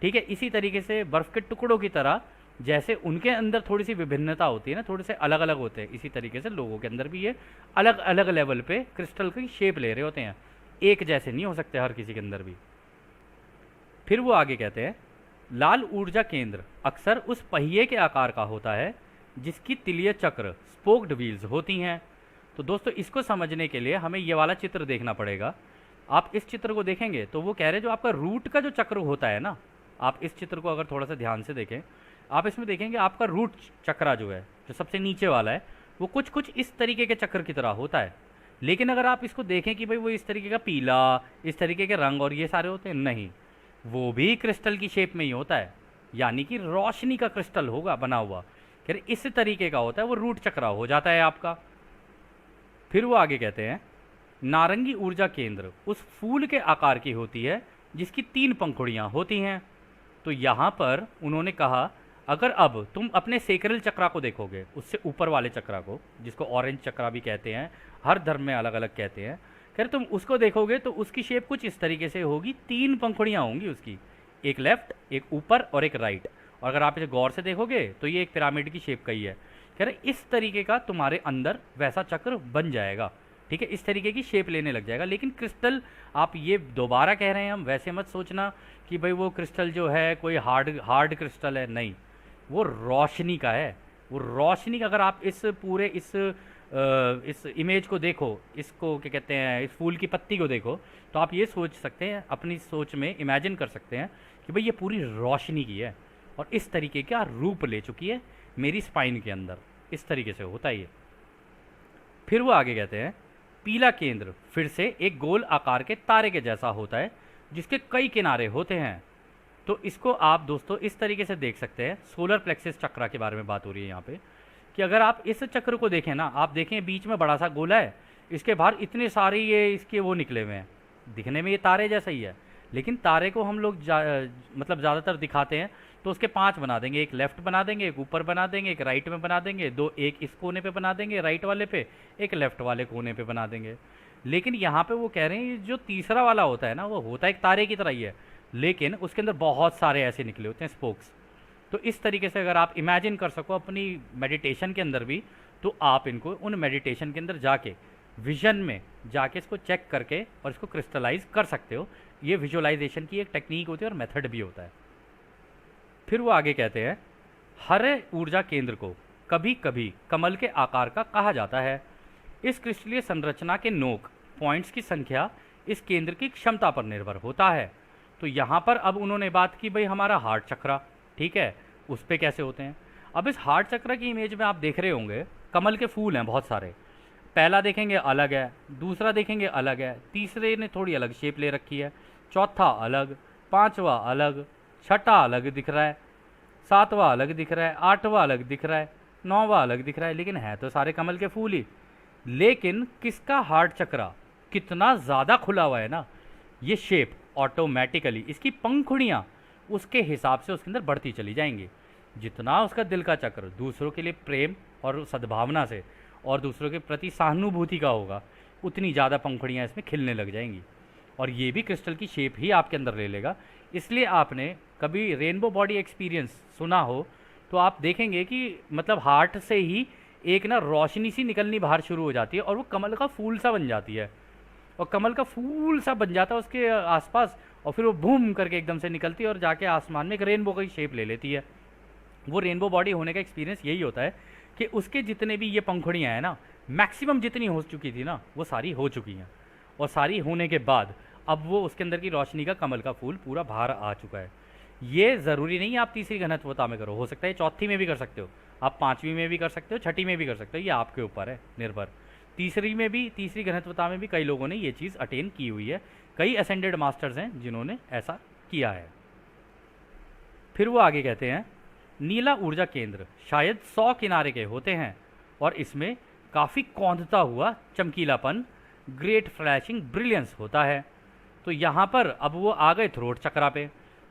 ठीक है, इसी तरीके से बर्फ़ के टुकड़ों की तरह जैसे उनके अंदर थोड़ी सी विभिन्नता होती है ना, थोड़े से अलग अलग होते हैं, इसी तरीके से लोगों के अंदर भी ये अलग अलग लेवल पे क्रिस्टल की शेप ले रहे होते हैं, एक जैसे नहीं हो सकते हर किसी के अंदर भी। फिर वो आगे कहते हैं, लाल ऊर्जा केंद्र अक्सर उस पहिए के आकार का होता है जिसकी तिलीय चक्र, स्पोक्ड व्हील्स होती हैं। तो दोस्तों इसको समझने के लिए हमें ये वाला चित्र देखना पड़ेगा। आप इस चित्र को देखेंगे तो वो कह रहे हैं जो आपका रूट का जो चक्र होता है ना, आप इस चित्र को अगर थोड़ा सा ध्यान से देखें, आप इसमें देखेंगे आपका रूट चक्रा जो है, जो सबसे नीचे वाला है, वो कुछ कुछ इस तरीके के चक्र की तरह होता है। लेकिन अगर आप इसको देखें कि भाई वो इस तरीके का पीला, इस तरीके के रंग और ये सारे होते हैं, नहीं, वो भी क्रिस्टल की शेप में ही होता है, यानी कि रोशनी का क्रिस्टल होगा बना हुआ, कह रहे इस तरीके का होता है, वो रूट चक्रा हो जाता है आपका। फिर वो आगे कहते हैं, नारंगी ऊर्जा केंद्र उस फूल के आकार की होती है जिसकी 3 पंखुड़ियाँ होती हैं। तो यहाँ पर उन्होंने कहा, अगर अब तुम अपने सेक्रल चक्रा को देखोगे, उससे ऊपर वाले चक्रा को, जिसको ऑरेंज चक्रा भी कहते हैं, हर धर्म में अलग अलग कहते हैं, खैर तुम उसको देखोगे तो उसकी शेप कुछ इस तरीके से होगी, 3 पंखुड़ियाँ होंगी उसकी, एक लेफ्ट, एक ऊपर और एक राइट। और अगर आप इसे गौर से देखोगे तो ये एक पिरामिड की शेप का ही है। कह रहे इस तरीके का तुम्हारे अंदर वैसा चक्र बन जाएगा, ठीक है, इस तरीके की शेप लेने लग जाएगा। लेकिन क्रिस्टल, आप ये दोबारा कह रहे हैं हम, वैसे मत सोचना कि भाई वो क्रिस्टल जो है कोई हार्ड क्रिस्टल है, नहीं, वो रोशनी का है। वो रोशनी का, अगर आप इस पूरे इस इमेज को देखो, इसको क्या कहते हैं, इस फूल की पत्ती को देखो, तो आप ये सोच सकते हैं, अपनी सोच में इमेजिन कर सकते हैं कि भाई ये पूरी रोशनी की है और इस तरीके का रूप ले चुकी है मेरी स्पाइन के अंदर। इस तरीके से होता है ये। फिर वो आगे कहते हैं, पीला केंद्र फिर से एक गोल आकार के तारे के जैसा होता है जिसके कई किनारे होते हैं। तो इसको आप दोस्तों इस तरीके से देख सकते हैं, सोलर प्लेक्सिस चक्रा के बारे में बात हो रही है यहाँ पे, कि अगर आप इस चक्र को देखें ना, आप देखें बीच में बड़ा सा गोला है, इसके बाहर इतने सारे ये इसके वो निकले हुए हैं, दिखने में ये तारे जैसा ही है, लेकिन तारे को हम लोग मतलब ज़्यादातर दिखाते हैं तो उसके 5 बना देंगे, एक लेफ्ट बना देंगे, एक ऊपर बना देंगे, एक राइट में बना देंगे, दो एक इस कोने पे बना देंगे राइट वाले पे, एक लेफ्ट वाले कोने पे बना देंगे। लेकिन यहाँ पे वो कह रहे हैं जो तीसरा वाला होता है ना, वो होता है एक तारे की तरह ही है, लेकिन उसके अंदर बहुत सारे ऐसे निकले होते हैं स्पोक्स। तो इस तरीके से अगर आप इमेजिन कर सको अपनी मेडिटेशन के अंदर भी, तो आप इनको उन मेडिटेशन के अंदर जाके विजन में जाके इसको चेक करके और इसको क्रिस्टलाइज कर सकते हो। ये विजुअलाइजेशन की एक टेक्निक होती है और मेथड भी होता है। फिर वो आगे कहते हैं, हरे ऊर्जा केंद्र को कभी कभी कमल के आकार का कहा जाता है। इस क्रिस्टलीय संरचना के नोक पॉइंट्स की संख्या इस केंद्र की क्षमता पर निर्भर होता है। तो यहाँ पर अब उन्होंने बात की भाई हमारा हार्ट चक्रा, ठीक है, उस पर कैसे होते हैं। अब इस हार्ट चक्र की इमेज में आप देख रहे होंगे कमल के फूल हैं बहुत सारे, पहला देखेंगे अलग है, दूसरा देखेंगे अलग है, तीसरे ने थोड़ी अलग शेप ले रखी है, चौथा अलग, पांचवा अलग, छठा अलग दिख रहा है, सातवां अलग दिख रहा है, आठवां अलग दिख रहा है, नौवां अलग दिख रहा है, लेकिन है तो सारे कमल के फूल ही। लेकिन किसका हार्ट चक्रा कितना ज़्यादा खुला हुआ है ना, ये शेप ऑटोमेटिकली इसकी पंखुड़ियाँ उसके हिसाब से उसके अंदर बढ़ती चली जाएंगी। जितना उसका दिल का चक्र दूसरों के लिए प्रेम और सद्भावना से और दूसरों के प्रति सहानुभूति का होगा, उतनी ज़्यादा पंखुड़ियाँ इसमें खिलने लग जाएंगी और ये भी क्रिस्टल की शेप ही आपके अंदर ले लेगा। इसलिए आपने कभी रेनबो बॉडी एक्सपीरियंस सुना हो तो आप देखेंगे कि मतलब हार्ट से ही एक ना रोशनी सी निकलनी बाहर शुरू हो जाती है और वो कमल का फूल सा बन जाती है, और कमल का फूल सा बन जाता है उसके आसपास, और फिर वो बूम करके एकदम से निकलती है और जाके आसमान में एक रेनबो की शेप ले लेती है। वो रेनबो बॉडी होने का एक्सपीरियंस यही होता है कि उसके जितने भी ये पंखुड़ियाँ हैं ना, मैक्सिमम जितनी हो चुकी थी ना वो सारी हो चुकी हैं, और सारी होने के बाद अब वो उसके अंदर की रोशनी का कमल का फूल पूरा बाहर आ चुका है। ये ज़रूरी नहीं है आप तीसरी घनत्वता में करो, हो सकता है चौथी में भी कर सकते हो, आप पाँचवीं में भी कर सकते हो, छठी में भी कर सकते हो, ये आपके ऊपर है निर्भर। तीसरी में भी, तीसरी घनत्वता में भी कई लोगों ने ये चीज़ अटेन की हुई है, कई असेंडेड मास्टर्स हैं जिन्होंने ऐसा किया है। फिर वो आगे कहते हैं, नीला ऊर्जा केंद्र शायद 100 किनारे के होते हैं और इसमें काफ़ी कौंधता हुआ चमकीलापन, ग्रेट फ्लैशिंग ब्रिलियंस होता है। तो यहाँ पर अब वो आ गए थ्रोट चक्रा पे।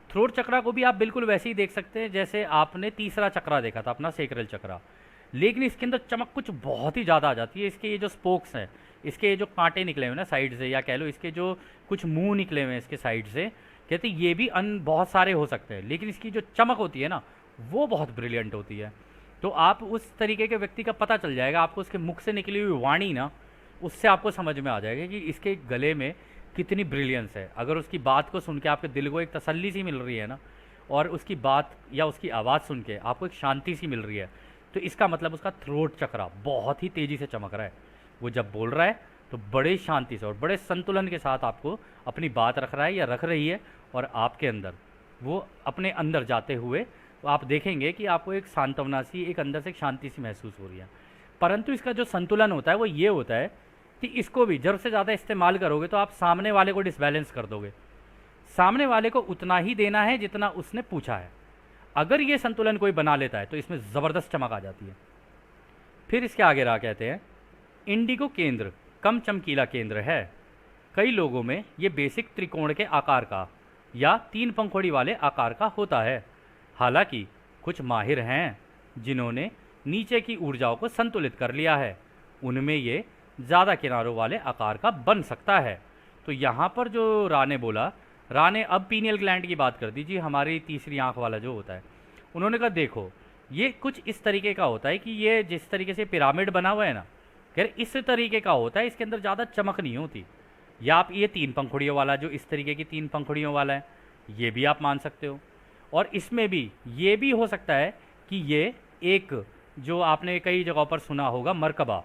थ्रोट चक्रा को भी आप बिल्कुल वैसे ही देख सकते हैं जैसे आपने तीसरा चक्रा देखा था अपना सेक्रल चक्रा, लेकिन इसके अंदर चमक कुछ बहुत ही ज़्यादा आ जाती है। इसके ये जो स्पोक्स हैं, इसके ये जो कांटे निकले हुए ना साइड से, या कह लो इसके जो कुछ मुंह निकले हुए हैं इसके साइड से, कहते ये भी बहुत सारे हो सकते हैं, लेकिन इसकी जो चमक होती है ना वो बहुत ब्रिलियंट होती है। तो आप उस तरीके के व्यक्ति का पता चल जाएगा आपको, उसके मुख से निकली हुई वाणी ना, उससे आपको समझ में आ जाएगा कि इसके गले में कितनी ब्रिलियंस है। अगर उसकी बात को सुन के आपके दिल को एक तसल्ली सी मिल रही है ना, और उसकी बात या उसकी आवाज़ सुन के आपको एक शांति सी मिल रही है, तो इसका मतलब उसका थ्रोट चक्रा बहुत ही तेज़ी से चमक रहा है। वो जब बोल रहा है तो बड़े शांति से और बड़े संतुलन के साथ आपको अपनी बात रख रहा है या रख रही है, और आपके अंदर वो अपने अंदर जाते हुए आप देखेंगे कि आपको एक सांत्वना सी, एक अंदर से एक शांति सी महसूस हो रही है। परंतु इसका जो संतुलन होता है वो ये होता है कि इसको भी ज़रूरत से ज़्यादा इस्तेमाल करोगे तो आप सामने वाले को डिसबैलेंस कर दोगे। सामने वाले को उतना ही देना है जितना उसने पूछा है। अगर ये संतुलन कोई बना लेता है तो इसमें ज़बरदस्त चमक आ जाती है। फिर इसके आगे रहा कहते हैं, इंडिगो केंद्र कम चमकीला केंद्र है। कई लोगों में ये बेसिक त्रिकोण के आकार का या 3 पंखुड़ी वाले आकार का होता है। हालांकि कुछ माहिर हैं जिन्होंने नीचे की ऊर्जाओं को संतुलित कर लिया है, उनमें ये ज़्यादा किनारों वाले आकार का बन सकता है। तो यहाँ पर जो रा ने बोला, रा ने अब पीनियल ग्लैंड की बात कर दी जी, हमारी तीसरी आंख वाला जो होता है। उन्होंने कहा देखो ये कुछ इस तरीके का होता है कि ये जिस तरीके से पिरामिड बना हुआ है ना, कह रहे इस तरीके का होता है, इसके अंदर ज़्यादा चमक नहीं होती। या आप ये 3 पंखुड़ियों वाला, जो इस तरीके की 3 पंखुड़ियों वाला है, ये भी आप मान सकते हो। और इसमें भी ये भी हो सकता है कि ये एक, जो आपने कई जगहों पर सुना होगा मरकबा,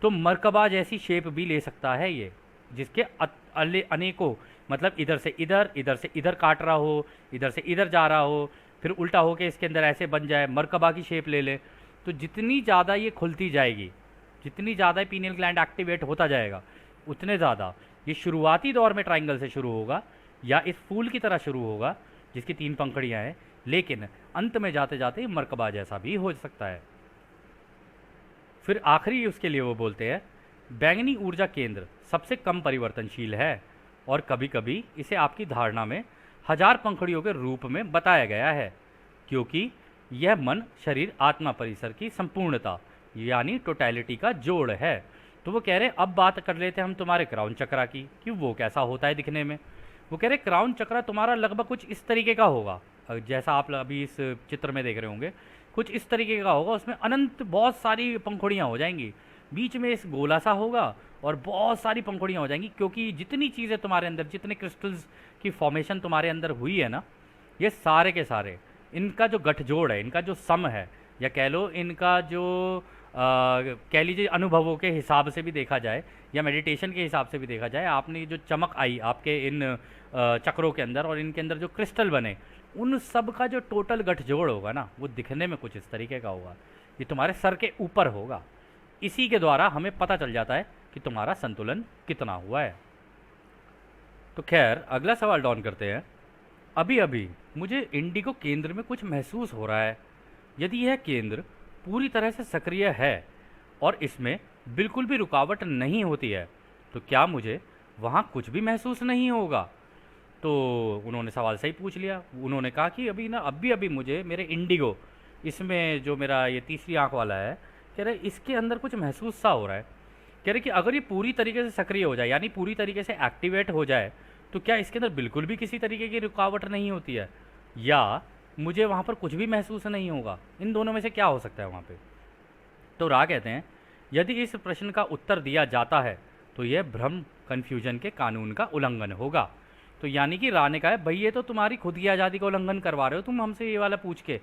तो मरकबा जैसी शेप भी ले सकता है ये, जिसके अनेकों, मतलब इधर से इधर काट रहा हो, इधर से इधर जा रहा हो, फिर उल्टा होके इसके अंदर ऐसे बन जाए, मरकबा की शेप ले ले। तो जितनी ज़्यादा ये खुलती जाएगी, जितनी ज़्यादा पीनियल ग्लैंड एक्टिवेट होता जाएगा, उतने ज़्यादा ये शुरुआती दौर में ट्राइंगल से शुरू होगा या इस फूल की तरह शुरू होगा जिसकी 3 पंखुड़ियाँ हैं, लेकिन अंत में जाते जाते मरकबा जैसा भी हो सकता है। फिर आखिरी उसके लिए वो बोलते हैं, बैंगनी ऊर्जा केंद्र सबसे कम परिवर्तनशील है और कभी कभी इसे आपकी धारणा में 1000 पंखुड़ियों के रूप में बताया गया है, क्योंकि यह मन शरीर आत्मा परिसर की संपूर्णता यानी टोटैलिटी का जोड़ है। तो वो कह रहे अब बात कर लेते हैं हम तुम्हारे क्राउन चक्रा की, कि वो कैसा होता है दिखने में। वो कह रहे क्राउन चक्रा तुम्हारा लगभग कुछ इस तरीके का होगा, जैसा आप अभी इस चित्र में देख रहे होंगे, कुछ इस तरीके का होगा। उसमें अनंत बहुत सारी पंखुड़ियाँ हो जाएंगी, बीच में इस गोला सा होगा और बहुत सारी पंखुड़ियाँ हो जाएंगी, क्योंकि जितनी चीज़ें तुम्हारे अंदर, जितने क्रिस्टल्स की फॉर्मेशन तुम्हारे अंदर हुई है ना, ये सारे के सारे, इनका जो गठजोड़ है, इनका जो सम है, या कह लो इनका जो कह लीजिए अनुभवों के हिसाब से भी देखा जाए या मेडिटेशन के हिसाब से भी देखा जाए, आपने जो चमक आई आपके इन चक्रों के अंदर और इनके अंदर जो क्रिस्टल बने, उन सब का जो टोटल गठजोड़ होगा ना, वो दिखने में कुछ इस तरीके का होगा। ये तुम्हारे सर के ऊपर होगा। इसी के द्वारा हमें पता चल जाता है कि तुम्हारा संतुलन कितना हुआ है। तो खैर अगला सवाल डॉन करते हैं। अभी अभी मुझे इंडिगो केंद्र में कुछ महसूस हो रहा है। यदि यह केंद्र पूरी तरह से सक्रिय है और इसमें बिल्कुल भी रुकावट नहीं होती है, तो क्या मुझे वहाँ कुछ भी महसूस नहीं होगा? तो उन्होंने सवाल सही पूछ लिया। उन्होंने कहा कि अभी ना अभी मुझे मेरे इंडिगो, इसमें जो मेरा ये तीसरी आंख वाला है, कह रहे इसके अंदर कुछ महसूस सा हो रहा है। कह रहे कि अगर ये पूरी तरीके से सक्रिय हो जाए, यानी पूरी तरीके से एक्टिवेट हो जाए, तो क्या इसके अंदर बिल्कुल भी किसी तरीके की रुकावट नहीं होती है, या मुझे वहाँ पर कुछ भी महसूस नहीं होगा? इन दोनों में से क्या हो सकता है वहाँ पे? तो रा कहते हैं यदि इस प्रश्न का उत्तर दिया जाता है तो यह भ्रम कन्फ्यूजन के कानून का उल्लंघन होगा। तो यानी कि रा ने कहा है भाई ये तो तुम्हारी खुद की आज़ादी का उल्लंघन करवा रहे हो तुम हमसे ये वाला पूछ के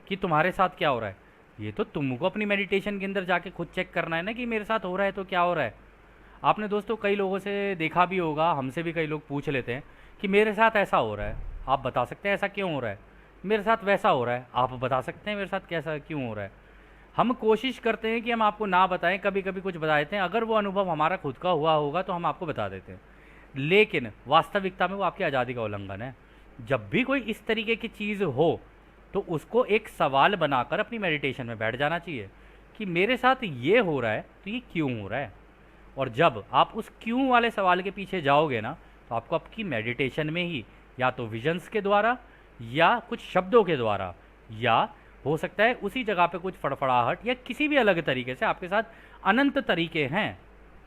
कि तुम्हारे साथ क्या हो रहा है। ये तो तुमको अपनी मेडिटेशन के अंदर जाके खुद चेक करना है ना कि मेरे साथ हो रहा है तो क्या हो रहा है। आपने दोस्तों कई लोगों से देखा भी होगा, हमसे भी कई लोग पूछ लेते हैं कि मेरे साथ ऐसा हो रहा है, आप बता सकते हैं ऐसा क्यों हो रहा है? मेरे साथ वैसा हो रहा है, आप बता सकते हैं मेरे साथ कैसा क्यों हो रहा है? हम कोशिश करते हैं कि हम आपको ना बताएं, कभी कभी कुछ बता देते हैं। अगर वो अनुभव हमारा खुद का हुआ होगा तो हम आपको बता देते हैं, लेकिन वास्तविकता में वो आपकी आज़ादी का उल्लंघन है। जब भी कोई इस तरीके की चीज़ हो तो उसको एक सवाल बनाकर अपनी मेडिटेशन में बैठ जाना चाहिए कि मेरे साथ ये हो रहा है तो ये क्यों हो रहा है। और जब आप उस क्यों वाले सवाल के पीछे जाओगे ना, तो आपको आपकी मेडिटेशन में ही या तो विजन्स के द्वारा या कुछ शब्दों के द्वारा, या हो सकता है उसी जगह पे कुछ फड़फड़ाहट या किसी भी अलग तरीके से आपके साथ अनंत तरीके हैं,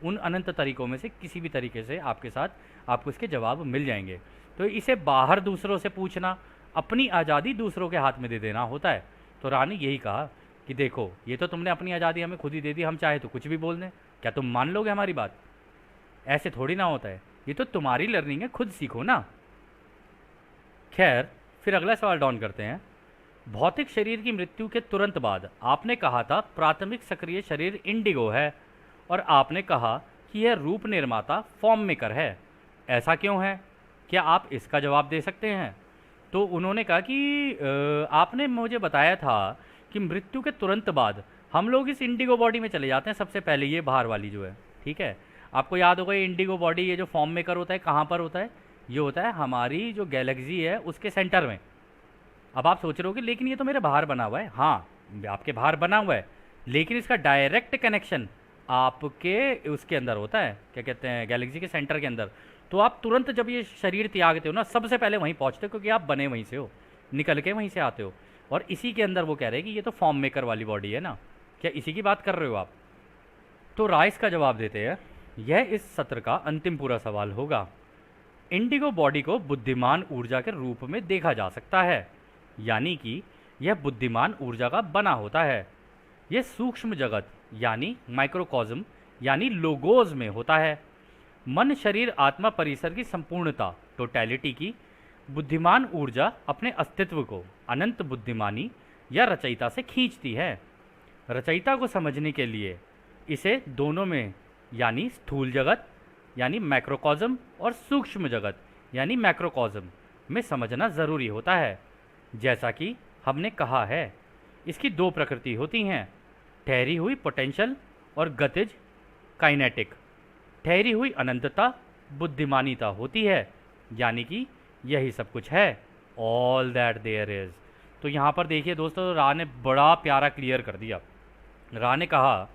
उन अनंत तरीकों में से किसी भी तरीके से आपके साथ आपको इसके जवाब मिल जाएंगे। तो इसे बाहर दूसरों से पूछना, अपनी आज़ादी दूसरों के हाथ में दे देना होता है। तो रानी यही कहा कि देखो ये तो तुमने अपनी आज़ादी हमें खुद ही दे दी, हम चाहे तो कुछ भी बोल दें, क्या तुम मान लोगे हमारी बात? ऐसे थोड़ी ना होता है, ये तो तुम्हारी लर्निंग है, खुद सीखो ना। खैर फिर अगला सवाल डॉन करते हैं। भौतिक शरीर की मृत्यु के तुरंत बाद आपने कहा था प्राथमिक सक्रिय शरीर इंडिगो है, और आपने कहा कि यह रूप निर्माता फॉर्म मेकर है, ऐसा क्यों है? क्या आप इसका जवाब दे सकते हैं? तो उन्होंने कहा कि आपने मुझे बताया था कि मृत्यु के तुरंत बाद हम लोग इस इंडिगो बॉडी में चले जाते हैं। सबसे पहले ये बाहर वाली जो है, ठीक है, आपको याद होगा ये इंडिगो बॉडी, ये जो फॉर्म मेकर होता है कहाँ पर होता है? ये होता है हमारी जो गैलेक्सी है उसके सेंटर में। अब आप सोच रहे हो कि लेकिन ये तो मेरे बाहर बना हुआ है। हाँ, आपके बाहर बना हुआ है, लेकिन इसका डायरेक्ट कनेक्शन आपके उसके अंदर होता है, क्या कहते हैं, गैलेक्सी के सेंटर के अंदर, तो आप तुरंत जब ये शरीर त्यागते हो ना, सबसे पहले वहीं पहुंचते हो, क्योंकि आप बने वहीं से हो, निकल के वहीं से आते हो। और इसी के अंदर वो कह रहे हैं कि ये तो फॉर्म मेकर वाली बॉडी है ना, क्या इसी की बात कर रहे हो आप? तो राइस का जवाब देते हैं, यह इस सत्र का अंतिम पूरा सवाल होगा। इंडिगो बॉडी को बुद्धिमान ऊर्जा के रूप में देखा जा सकता है, यानी कि यह बुद्धिमान ऊर्जा का बना होता है। यह सूक्ष्म जगत यानी माइक्रोकॉज्म यानी लोगोज में होता है। मन शरीर आत्मा परिसर की संपूर्णता, टोटैलिटी की बुद्धिमान ऊर्जा अपने अस्तित्व को अनंत बुद्धिमानी या रचयिता से खींचती है। रचयिता को समझने के लिए इसे दोनों में यानी स्थूल जगत यानी मैक्रोकॉज्म और सूक्ष्म जगत यानी मैक्रोकॉज्म में समझना ज़रूरी होता है। जैसा कि हमने कहा है, इसकी दो प्रकृति होती हैं, ठहरी हुई पोटेंशियल और गतिज काइनेटिक। ठहरी हुई अनंतता बुद्धिमानीता होती है, यानी कि यही सब कुछ है, ऑल दैट देयर इज़। तो यहाँ पर देखिए दोस्तों, रा ने बड़ा प्यारा क्लियर कर दिया। रा ने कहा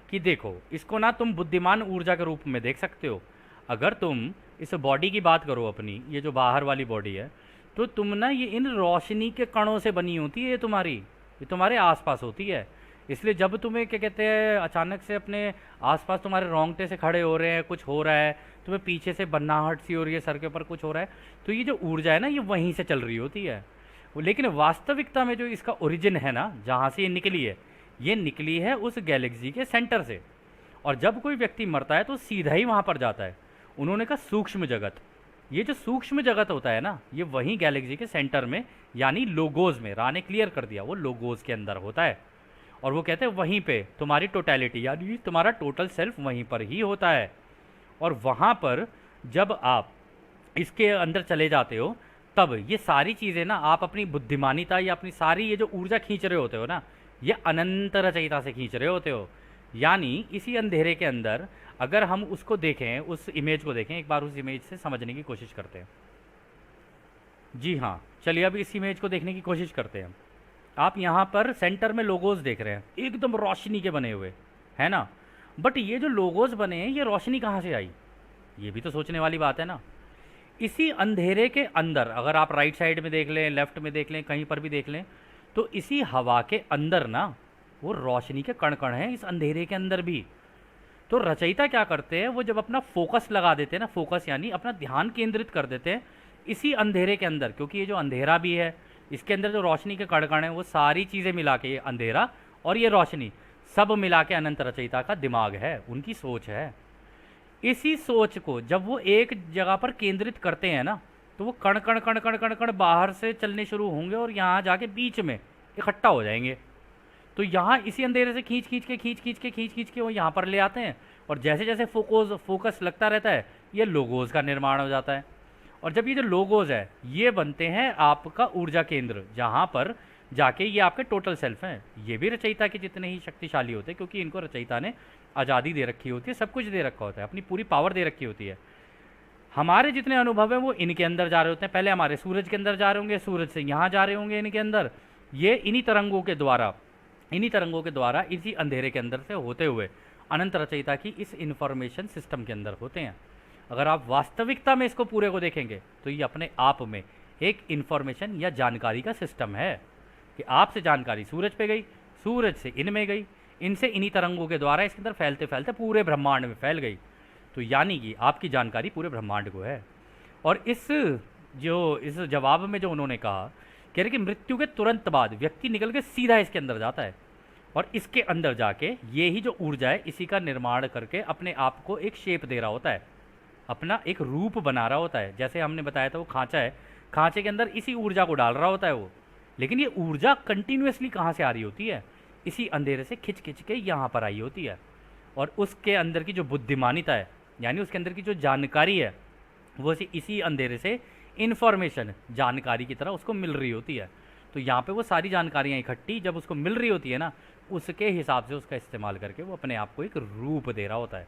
कि देखो, इसको ना तुम बुद्धिमान ऊर्जा के रूप में देख सकते हो। अगर तुम इस बॉडी की बात करो अपनी, ये जो बाहर वाली बॉडी है, तो तुम ना ये इन रोशनी के कणों से बनी होती है, ये तुम्हारे आसपास होती है। इसलिए जब तुम्हें क्या कहते हैं अचानक से अपने आसपास तुम्हारे रोंगटे से खड़े हो रहे हैं, कुछ हो रहा है, तुम्हें पीछे से बन्नाहट सी हो रही है, सर के ऊपर कुछ हो रहा है, तो ये जो ऊर्जा है ना, ये वहीं से चल रही होती है। लेकिन वास्तविकता में जो इसका ओरिजिन है ना, जहाँ से ये निकली है, ये निकली है उस गैलेक्सी के सेंटर से। और जब कोई व्यक्ति मरता है तो सीधा ही वहाँ पर जाता है। उन्होंने कहा सूक्ष्म जगत, ये जो सूक्ष्म जगत होता है ना, ये वहीं गैलेक्सी के सेंटर में यानी लोगोज में, रा ने क्लियर कर दिया, वो लोगोज के अंदर होता है। और वो कहते हैं वहीं पे तुम्हारी टोटैलिटी यानी तुम्हारा टोटल सेल्फ वहीं पर ही होता है। और वहाँ पर जब आप इसके अंदर चले जाते हो, तब ये सारी चीज़ें ना आप अपनी बुद्धिमानिता या अपनी सारी ये जो ऊर्जा खींच रहे होते हो ना, ये अनंत रचयिता से खींच रहे होते हो। यानी इसी अंधेरे के अंदर अगर हम उसको देखें, उस इमेज को देखें, एक बार उस इमेज से समझने की कोशिश करते हैं। जी हाँ, चलिए अब इस इमेज को देखने की कोशिश करते हैं। आप यहाँ पर सेंटर में लोगोज देख रहे हैं, एकदम रोशनी के बने हुए, है ना। बट ये जो लोगोज बने हैं, ये रोशनी कहाँ से आई? ये भी तो सोचने वाली बात है ना। इसी अंधेरे के अंदर अगर आप राइट साइड में देख लें, लेफ्ट में देख लें, कहीं पर भी देख लें, तो इसी हवा के अंदर ना वो रोशनी के कण कण हैं, इस अंधेरे के अंदर भी। तो रचयिता क्या करते हैं, वो जब अपना फोकस लगा देते हैं ना, फोकस यानी अपना ध्यान केंद्रित कर देते हैं इसी अंधेरे के अंदर, क्योंकि ये जो अंधेरा भी है, इसके अंदर जो रोशनी के कण कण हैं, वो सारी चीज़ें मिला के, ये अंधेरा और ये रोशनी सब मिला के अनंत रचयिता का दिमाग है, उनकी सोच है। इसी सोच को जब वो एक जगह पर केंद्रित करते हैं ना, तो वो कण कण कण कण कण कण बाहर से चलने शुरू होंगे और यहाँ जाके बीच में इकट्ठा हो जाएंगे। तो यहाँ इसी अंधेरे से खींच के वो यहाँ पर ले आते हैं। और जैसे जैसे फोकस लगता रहता है, ये लोगोज का निर्माण हो जाता है। और जब ये जो लोगोज है, ये बनते हैं आपका ऊर्जा केंद्र, जहाँ पर जाके ये आपके टोटल सेल्फ हैं। ये भी रचयिता के जितने ही शक्तिशाली होते हैं, क्योंकि इनको रचयिता ने आज़ादी दे रखी होती है, सब कुछ दे रखा होता है, अपनी पूरी पावर दे रखी होती है। हमारे जितने अनुभव हैं वो इनके अंदर जा रहे होते हैं। पहले हमारे सूरज के अंदर जा रहे होंगे, सूरज से यहाँ जा रहे होंगे इनके अंदर, ये इन्हीं तरंगों के द्वारा इसी अंधेरे के अंदर से होते हुए अनंत रचयिता की इस इंफॉर्मेशन सिस्टम के अंदर होते हैं। अगर आप वास्तविकता में इसको पूरे को देखेंगे, तो ये अपने आप में एक इंफॉर्मेशन या जानकारी का सिस्टम है कि आपसे जानकारी सूरज पे गई, सूरज से इनमें गई, इनसे इन्हीं तरंगों के द्वारा इसके अंदर फैलते फैलते पूरे ब्रह्मांड में फैल गई। तो यानी कि आपकी जानकारी पूरे ब्रह्मांड को है। और इस जवाब में जो उन्होंने कहा, कह रहे कि मृत्यु के तुरंत बाद व्यक्ति निकल के सीधा इसके अंदर जाता है और इसके अंदर जाके ये ही जो ऊर्जा है, इसी का निर्माण करके अपने आप को एक शेप दे रहा होता है, अपना एक रूप बना रहा होता है। जैसे हमने बताया था वो खांचा है, खांचे के अंदर इसी ऊर्जा को डाल रहा होता है वो। लेकिन ये ऊर्जा कंटिन्यूसली कहाँ से आ रही होती है? इसी अंधेरे से खिंच खिंच के यहाँ पर आई होती है। और उसके अंदर की जो बुद्धिमानिता है, यानी उसके अंदर की जो जानकारी है, वो इसी अंधेरे से इन्फॉर्मेशन जानकारी की तरह उसको मिल रही होती है। तो यहाँ पे वो सारी जानकारियाँ इकट्ठी जब उसको मिल रही होती है ना, उसके हिसाब से उसका इस्तेमाल करके वो अपने आप को एक रूप दे रहा होता है।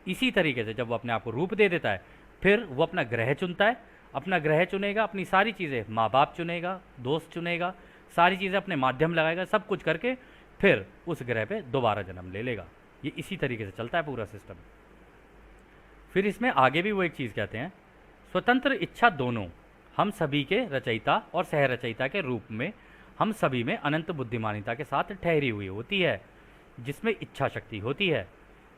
इसी तरीके से जब वो अपने आप को रूप दे देता है, फिर वो अपना ग्रह चुनता है। अपना ग्रह चुनेगा, अपनी सारी चीज़ें, माँ बाप चुनेगा, दोस्त चुनेगा, सारी चीज़ें अपने माध्यम लगाएगा, सब कुछ करके फिर उस ग्रह पे दोबारा जन्म ले लेगा। ये इसी तरीके से चलता है पूरा सिस्टम। फिर इसमें आगे भी वो एक चीज़ कहते हैं, स्वतंत्र इच्छा दोनों हम सभी के रचयिता और सह रचयिता के रूप में हम सभी में अनंत बुद्धिमानिता के साथ ठहरी हुई होती है, जिसमें इच्छा शक्ति होती है।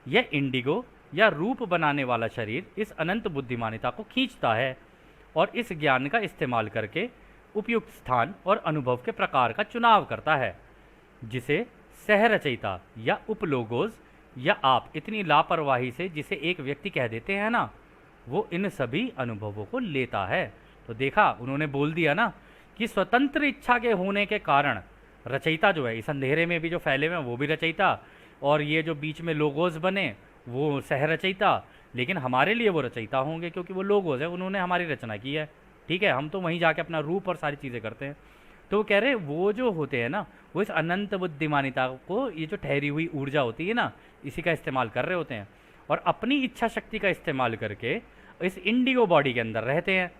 यह इंडिगो या रूप बनाने वाला शरीर इस अनंत बुद्धिमानिता को खींचता है और इस ज्ञान का इस्तेमाल करके उपयुक्त स्थान और अनुभव के प्रकार का चुनाव करता है, जिसे सह रचयिता या उपलोगोज या आप इतनी लापरवाही से जिसे एक व्यक्ति कह देते हैं ना, वो इन सभी अनुभवों को लेता है। तो देखा, उन्होंने बोल दिया ना कि स्वतंत्र इच्छा के होने के कारण रचयिता जो है, इस अंधेरे में भी जो फैले हुए हैं वो भी रचयिता, और ये जो बीच में लोगोज बने वो सह रचयिता, लेकिन हमारे लिए वो रचयिता होंगे क्योंकि वो लोगोज है, उन्होंने हमारी रचना की है। ठीक है, हम तो वहीं जाके अपना रूप और सारी चीज़ें करते हैं। तो वो कह रहे वो जो होते हैं ना, वो इस अनंत बुद्धिमानिता को, ये जो ठहरी हुई ऊर्जा होती है ना, इसी का इस्तेमाल कर रहे होते हैं और अपनी इच्छा शक्ति का इस्तेमाल करके इस इंडिगो बॉडी के अंदर रहते हैं,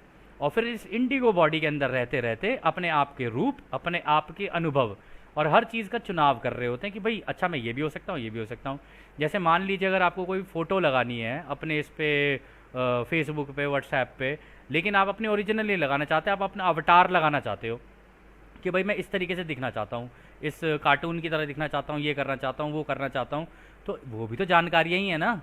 और फिर इस इंडिगो बॉडी के अंदर रहते रहते अपने आप के रूप, अपने आप के अनुभव और हर चीज़ का चुनाव कर रहे होते हैं कि भाई अच्छा मैं ये भी हो सकता हूँ, ये भी हो सकता हूँ। जैसे मान लीजिए अगर आपको कोई फ़ोटो लगानी है अपने इस पे फेसबुक पे, व्हाट्सएप पे, लेकिन आप अपने ओरिजिनल नहीं लगाना चाहते, आप अपना अवतार लगाना चाहते हो कि भाई मैं इस तरीके से दिखना चाहता हूँ, इस कार्टून की तरह दिखना चाहता हूँ, ये करना चाहता हूँ, वो करना चाहता हूँ, तो वो भी तो जानकारियाँ ही है ना,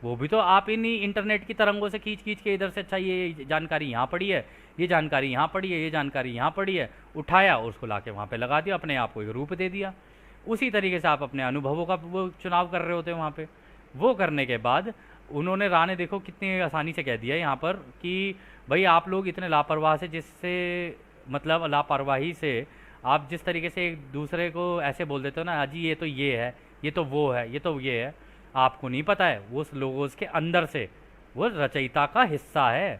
वो भी तो आप इन्हीं इंटरनेट की तरंगों से खींच खींच के इधर से, अच्छा ये जानकारी यहाँ पड़ी है, ये जानकारी यहाँ पड़ी है, ये जानकारी यहाँ पड़ी है, उठाया और उसको ला के वहाँ पर लगा दिया, अपने आप को एक रूप दे दिया। उसी तरीके से आप अपने अनुभवों का वो चुनाव कर रहे होते हैं वहाँ पे। वो करने के बाद उन्होंने राह ने देखो कितनी आसानी से कह दिया यहाँ पर कि भाई आप लोग इतने लापरवाह से, जिससे मतलब लापरवाही से आप जिस तरीके से एक दूसरे को ऐसे बोल देते हो ना, जी ये तो ये है, ये तो वो है, ये तो ये है, आपको नहीं पता है वो उस लोगोस के अंदर से वो रचयिता का हिस्सा है,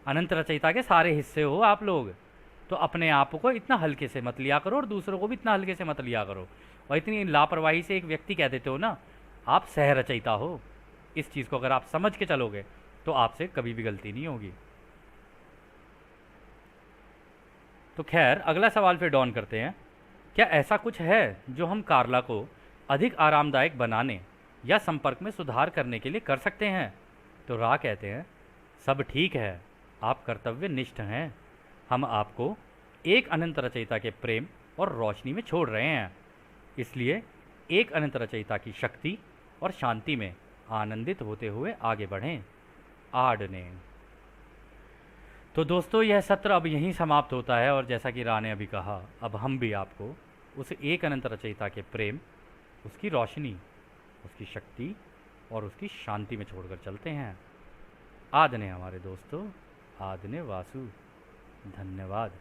अनंत रचयिता के सारे हिस्से हो आप लोग। तो अपने आप को इतना हल्के से मत लिया करो और दूसरों को भी इतना हल्के से मत लिया करो, और इतनी लापरवाही से एक व्यक्ति कह देते हो ना आप सह रचयिता हो। इस चीज़ को अगर आप समझ के चलोगे तो आपसे कभी भी गलती नहीं होगी। तो खैर अगला सवाल फिर डॉन करते हैं, क्या ऐसा कुछ है जो हम कार्ला को अधिक आरामदायक बनाने या संपर्क में सुधार करने के लिए कर सकते हैं? तो रा कहते हैं, सब ठीक है, आप कर्तव्यनिष्ठ हैं, हम आपको एक अनंत रचयिता के प्रेम और रोशनी में छोड़ रहे हैं, इसलिए एक अनंत रचयिता की शक्ति और शांति में आनंदित होते हुए आगे बढ़ें। आडने। तो दोस्तों यह सत्र अब यहीं समाप्त होता है, और जैसा कि रा ने अभी कहा, अब हम भी आपको उस एक अनंत रचयिता के प्रेम, उसकी रोशनी, उसकी शक्ति और उसकी शांति में छोड़कर चलते हैं। आदने हमारे दोस्तों, आदने वासु, धन्यवाद।